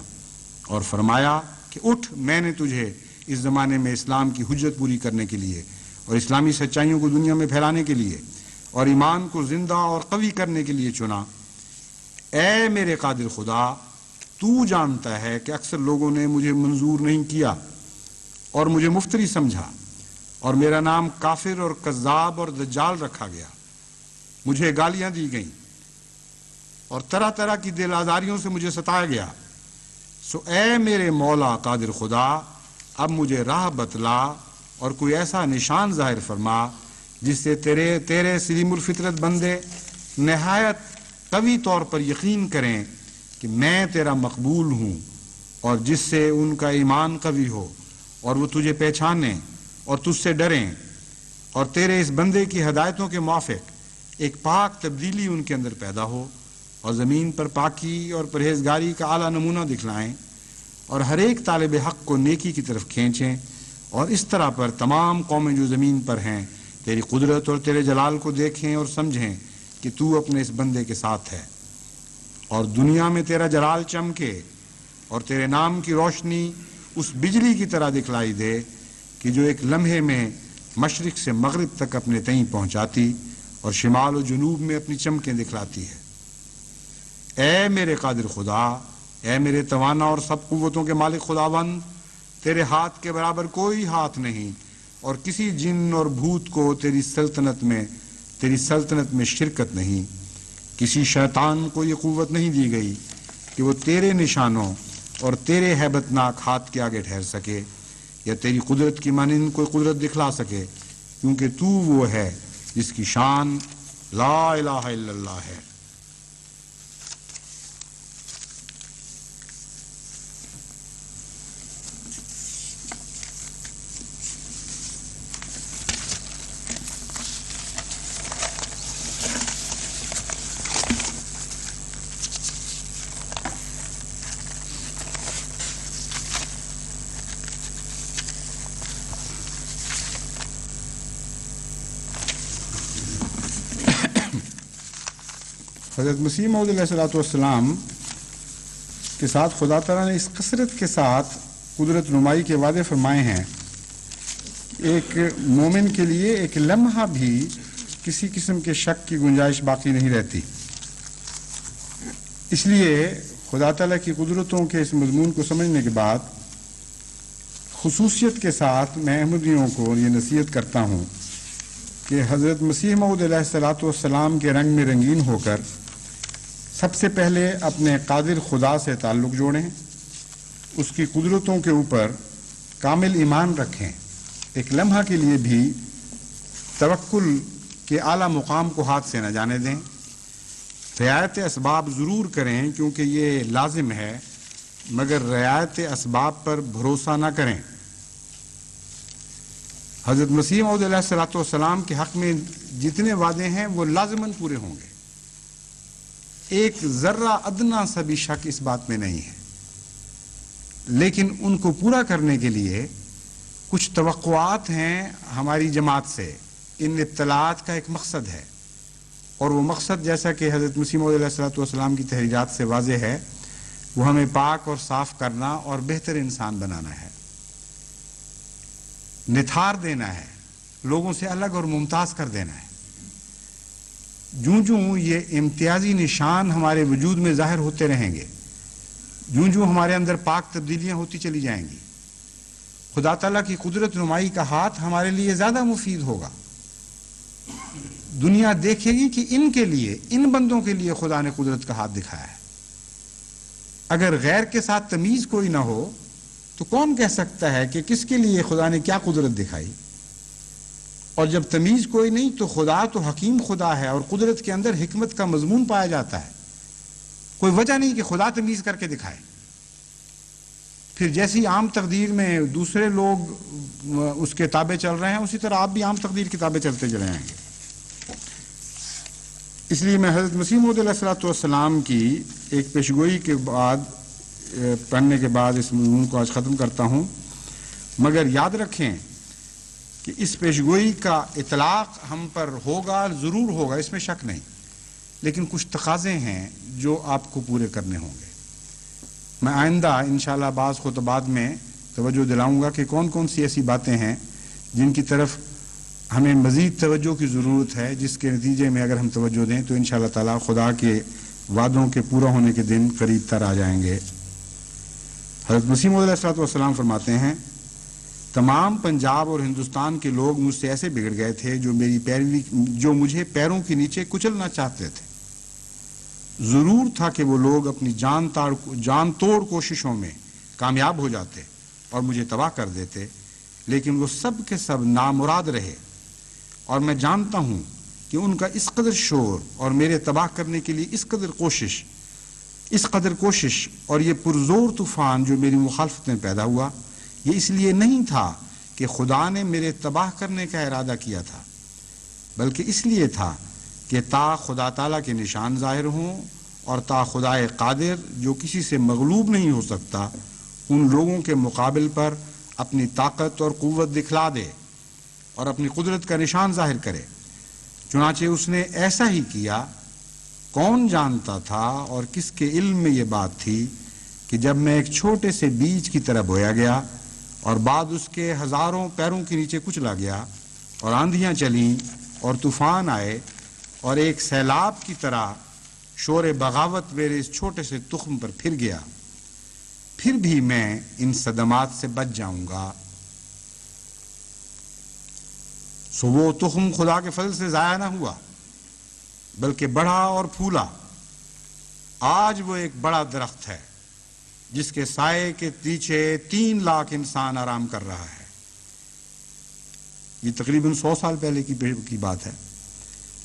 اور فرمایا کہ اٹھ، میں نے تجھے اس زمانے میں اسلام کی حجت پوری کرنے کے لیے اور اسلامی سچائیوں کو دنیا میں پھیلانے کے لیے اور ایمان کو زندہ اور قوی کرنے کے لیے چنا۔ اے میرے قادر خدا، تو جانتا ہے کہ اکثر لوگوں نے مجھے منظور نہیں کیا اور مجھے مفتری سمجھا، اور میرا نام کافر اور کذاب اور دجال رکھا گیا، مجھے گالیاں دی گئیں اور طرح طرح کی دل آزاریوں سے مجھے ستایا گیا۔ سو اے میرے مولا قادر خدا، اب مجھے راہ بتلا اور کوئی ایسا نشان ظاہر فرما جس سے تیرے سلیم الفطرت بندے نہایت قوی طور پر یقین کریں کہ میں تیرا مقبول ہوں، اور جس سے ان کا ایمان قوی ہو اور وہ تجھے پہچانیں اور تجھ سے ڈریں، اور تیرے اس بندے کی ہدایتوں کے موافق ایک پاک تبدیلی ان کے اندر پیدا ہو، اور زمین پر پاکی اور پرہیزگاری کا اعلیٰ نمونہ دکھلائیں، اور ہر ایک طالب حق کو نیکی کی طرف کھینچیں، اور اس طرح پر تمام قومیں جو زمین پر ہیں تیری قدرت اور تیرے جلال کو دیکھیں اور سمجھیں کہ تو اپنے اس بندے کے ساتھ ہے، اور دنیا میں تیرا جلال چمکے اور تیرے نام کی روشنی اس بجلی کی طرح دکھلائی دے کہ جو ایک لمحے میں مشرق سے مغرب تک اپنے تئیں پہنچاتی اور شمال و جنوب میں اپنی چمکیں دکھلاتی ہے۔ اے میرے قادر خدا، اے میرے توانا اور سب قوتوں کے مالک خداوند، تیرے ہاتھ کے برابر کوئی ہاتھ نہیں، اور کسی جن اور بھوت کو تیری سلطنت میں شرکت نہیں۔ کسی شیطان کو یہ قوت نہیں دی گئی کہ وہ تیرے نشانوں اور تیرے ہیبت ناک ہاتھ کے آگے ٹھہر سکے یا تیری قدرت کی مانند کوئی قدرت دکھلا سکے، کیونکہ تو وہ ہے جس کی شان لا الہ الا اللہ ہے۔ حضرت مسیح موعود علیہ السلام کے ساتھ خدا تعالیٰ نے اس کثرت کے ساتھ قدرت نمائی کے وعدے فرمائے ہیں، ایک مومن کے لیے ایک لمحہ بھی کسی قسم کے شک کی گنجائش باقی نہیں رہتی۔ اس لیے خدا تعالیٰ کی قدرتوں کے اس مضمون کو سمجھنے کے بعد خصوصیت کے ساتھ میں احمدیوں کو یہ نصیحت کرتا ہوں کہ حضرت مسیح موعود علیہ السلام کے رنگ میں رنگین ہو کر سب سے پہلے اپنے قادر خدا سے تعلق جوڑیں، اس کی قدرتوں کے اوپر کامل ایمان رکھیں، ایک لمحہ کے لیے بھی توکل کے اعلیٰ مقام کو ہاتھ سے نہ جانے دیں، رعایت اسباب ضرور کریں کیونکہ یہ لازم ہے، مگر رعایت اسباب پر بھروسہ نہ کریں۔ حضرت مسیح موعود علیہ السلام کے حق میں جتنے وعدے ہیں وہ لازماً پورے ہوں گے، ایک ذرہ ادنا سا بھی شک اس بات میں نہیں ہے، لیکن ان کو پورا کرنے کے لیے کچھ توقعات ہیں ہماری جماعت سے۔ ان اطلاعات کا ایک مقصد ہے، اور وہ مقصد جیسا کہ حضرت مسیح موعود علیہ السلام کی تحریرات سے واضح ہے، وہ ہمیں پاک اور صاف کرنا اور بہتر انسان بنانا ہے، نتھار دینا ہے، لوگوں سے الگ اور ممتاز کر دینا ہے۔ جوں یہ امتیازی نشان ہمارے وجود میں ظاہر ہوتے رہیں گے، جوں ہمارے اندر پاک تبدیلیاں ہوتی چلی جائیں گی، خدا تعالیٰ کی قدرت نمائی کا ہاتھ ہمارے لیے زیادہ مفید ہوگا۔ دنیا دیکھے گی کہ ان کے لیے، ان بندوں کے لیے خدا نے قدرت کا ہاتھ دکھایا ہے۔ اگر غیر کے ساتھ تمیز کوئی نہ ہو تو کون کہہ سکتا ہے کہ کس کے لیے خدا نے کیا قدرت دکھائی؟ اور جب تمیز کوئی نہیں تو خدا تو حکیم خدا ہے اور قدرت کے اندر حکمت کا مضمون پایا جاتا ہے. کوئی وجہ نہیں کہ خدا تمیز کر کے دکھائے. پھر جیسی عام تقدیر میں دوسرے لوگ اس کے تابع چل رہے ہیں اسی طرح آپ بھی عام تقدیر کی تابع چلتے چلے آئیں گے. اس لیے میں حضرت مسیح موعود علیہ السلام کی ایک پیشگوئی کے بعد پڑھنے کے بعد اس مضمون کو آج ختم کرتا ہوں. مگر یاد رکھیں کہ اس پیشگوئی کا اطلاق ہم پر ہوگا، ضرور ہوگا، اس میں شک نہیں، لیکن کچھ تقاضے ہیں جو آپ کو پورے کرنے ہوں گے. میں آئندہ انشاءاللہ بعض خطبات میں توجہ دلاؤں گا کہ کون کون سی ایسی باتیں ہیں جن کی طرف ہمیں مزید توجہ کی ضرورت ہے، جس کے نتیجے میں اگر ہم توجہ دیں تو انشاءاللہ تعالی خدا کے وعدوں کے پورا ہونے کے دن قریب تر آ جائیں گے. حضرت مسیح موعود علیہ السلام فرماتے ہیں تمام پنجاب اور ہندوستان کے لوگ مجھ سے ایسے بگڑ گئے تھے جو مجھے پیروں کے نیچے کچلنا چاہتے تھے. ضرور تھا کہ وہ لوگ اپنی جان توڑ کوششوں میں کامیاب ہو جاتے اور مجھے تباہ کر دیتے، لیکن وہ سب کے سب نامراد رہے. اور میں جانتا ہوں کہ ان کا اس قدر شور اور میرے تباہ کرنے کے لیے اس قدر کوشش اور یہ پرزور طوفان جو میری مخالفت میں پیدا ہوا، یہ اس لیے نہیں تھا کہ خدا نے میرے تباہ کرنے کا ارادہ کیا تھا، بلکہ اس لیے تھا کہ تا خدا تعالیٰ کے نشان ظاہر ہوں اور تا خدا قادر جو کسی سے مغلوب نہیں ہو سکتا ان لوگوں کے مقابل پر اپنی طاقت اور قوت دکھلا دے اور اپنی قدرت کا نشان ظاہر کرے. چنانچہ اس نے ایسا ہی کیا. کون جانتا تھا اور کس کے علم میں یہ بات تھی کہ جب میں ایک چھوٹے سے بیج کی طرح بویا گیا اور بعد اس کے ہزاروں پیروں کے نیچے کچلا گیا اور آندھیاں چلیں اور طوفان آئے اور ایک سیلاب کی طرح شور بغاوت میرے اس چھوٹے سے تخم پر پھر گیا، پھر بھی میں ان صدمات سے بچ جاؤں گا. سو وہ تخم خدا کے فضل سے ضائع نہ ہوا بلکہ بڑھا اور پھولا. آج وہ ایک بڑا درخت ہے جس کے سائے کے پیچھے 3 لاکھ انسان آرام کر رہا ہے. یہ تقریباً 100 سال پہلے کی بات ہے.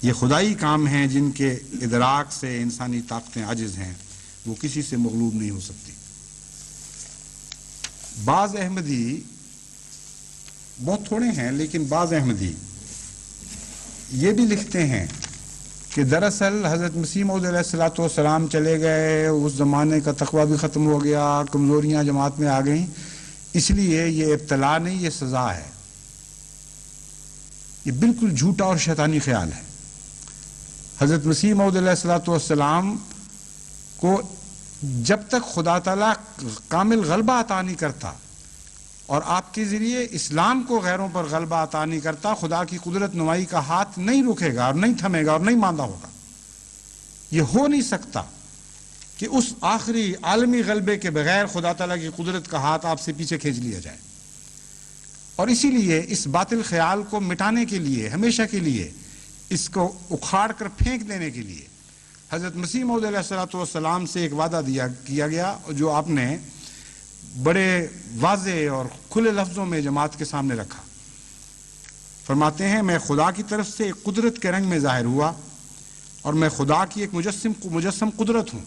یہ خدائی کام ہیں جن کے ادراک سے انسانی طاقتیں عاجز ہیں، وہ کسی سے مغلوب نہیں ہو سکتی. بعض احمدی، بہت تھوڑے ہیں لیکن بعض احمدی یہ بھی لکھتے ہیں کہ دراصل حضرت مسیح موعود علیہ السلام چلے گئے، اس زمانے کا تقویٰ بھی ختم ہو گیا، کمزوریاں جماعت میں آ گئیں، اس لیے یہ ابتلا نہیں، یہ سزا ہے. یہ بالکل جھوٹا اور شیطانی خیال ہے. حضرت مسیح موعود علیہ السلام کو جب تک خدا تعالیٰ کامل غلبہ عطا نہیں کرتا اور آپ کے ذریعے اسلام کو غیروں پر غلبہ عطا نہیں کرتا، خدا کی قدرت نمائی کا ہاتھ نہیں رکے گا اور نہیں تھمے گا اور نہیں ماندہ ہوگا. یہ ہو نہیں سکتا کہ اس آخری عالمی غلبے کے بغیر خدا تعالیٰ کی قدرت کا ہاتھ آپ سے پیچھے کھینچ لیا جائے. اور اسی لیے اس باطل خیال کو مٹانے کے لیے، ہمیشہ کے لیے اس کو اکھاڑ کر پھینک دینے کے لیے حضرت مسیح موعود علیہ السلام سے ایک وعدہ کیا گیا جو آپ نے بڑے واضح اور کھلے لفظوں میں جماعت کے سامنے رکھا. فرماتے ہیں میں خدا کی طرف سے ایک قدرت کے رنگ میں ظاہر ہوا اور میں خدا کی ایک مجسم قدرت ہوں،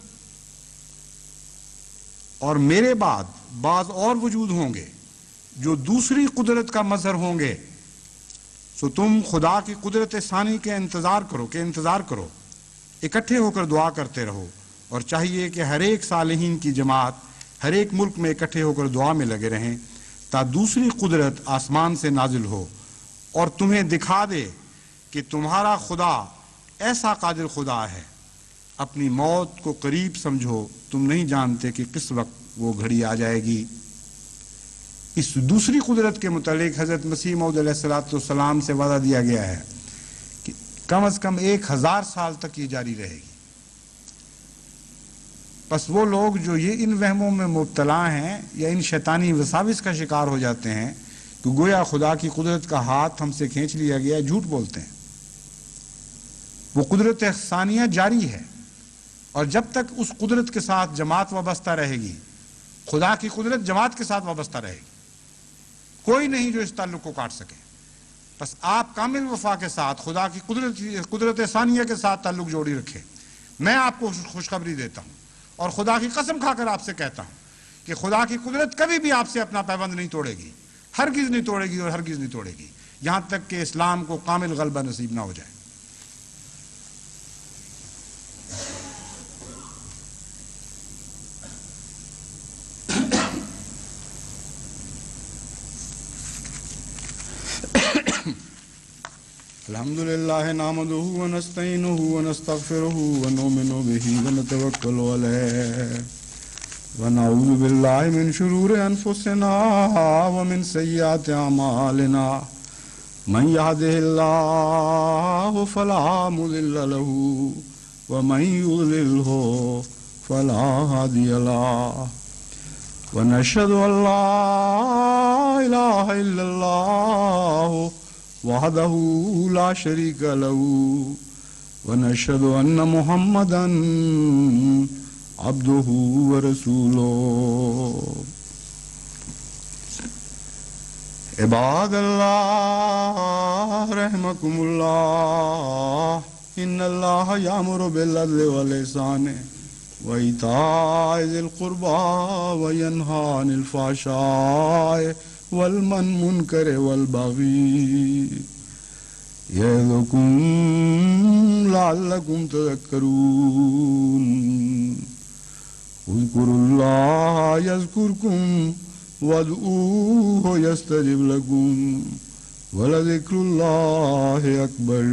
اور میرے بعد بعض اور وجود ہوں گے جو دوسری قدرت کا مظہر ہوں گے. سو تم خدا کی قدرت ثانی کے انتظار کرو، اکٹھے ہو کر دعا کرتے رہو، اور چاہیے کہ ہر ایک صالحین کی جماعت ہر ایک ملک میں اکٹھے ہو کر دعا میں لگے رہیں تا دوسری قدرت آسمان سے نازل ہو اور تمہیں دکھا دے کہ تمہارا خدا ایسا قادر خدا ہے. اپنی موت کو قریب سمجھو، تم نہیں جانتے کہ کس وقت وہ گھڑی آ جائے گی. اس دوسری قدرت کے متعلق حضرت مسیح موعود علیہ السلام سے وعدہ دیا گیا ہے کہ کم از کم 1000 سال تک یہ جاری رہے گی. بس وہ لوگ جو یہ ان وہموں میں مبتلا ہیں یا ان شیطانی وساوس کا شکار ہو جاتے ہیں کہ گویا خدا کی قدرت کا ہاتھ ہم سے کھینچ لیا گیا، جھوٹ بولتے ہیں. وہ قدرت ثانیہ جاری ہے، اور جب تک اس قدرت کے ساتھ جماعت وابستہ رہے گی، خدا کی قدرت جماعت کے ساتھ وابستہ رہے گی. کوئی نہیں جو اس تعلق کو کاٹ سکے. بس آپ کامل وفا کے ساتھ خدا کی قدرت ثانیہ کے ساتھ تعلق جوڑی رکھیں. میں آپ کو خوشخبری دیتا ہوں اور خدا کی قسم کھا کر آپ سے کہتا ہوں کہ خدا کی قدرت کبھی بھی آپ سے اپنا پیبند نہیں توڑے گی، ہرگز نہیں توڑے گی اور ہرگز نہیں توڑے گی، یہاں تک کہ اسلام کو کامل غلبہ نصیب نہ ہو جائے. الحمد لله نحمده ونستعينه ونستغفره ونؤمن به ونتوكل عليه ونعوذ بالله من شرور أنفسنا ومن سيئات أعمالنا من يهده الله فلا مضل له ومن يضلله فلا هادي له ونشهد أن لا إله إلا الله وحده لا شريك له ونشهد أن محمدا عبده ورسوله. عباد الله رحمكم الله إن الله يأمر بالعدل والإحسان وإيتاء ذي القربى وينهى عن الفحشاء والمنكر والبغي يعظكم لعلكم تذكرون. اذكروا الله يذكركم وادعوه يستجب لكم ولذكر الله أكبر.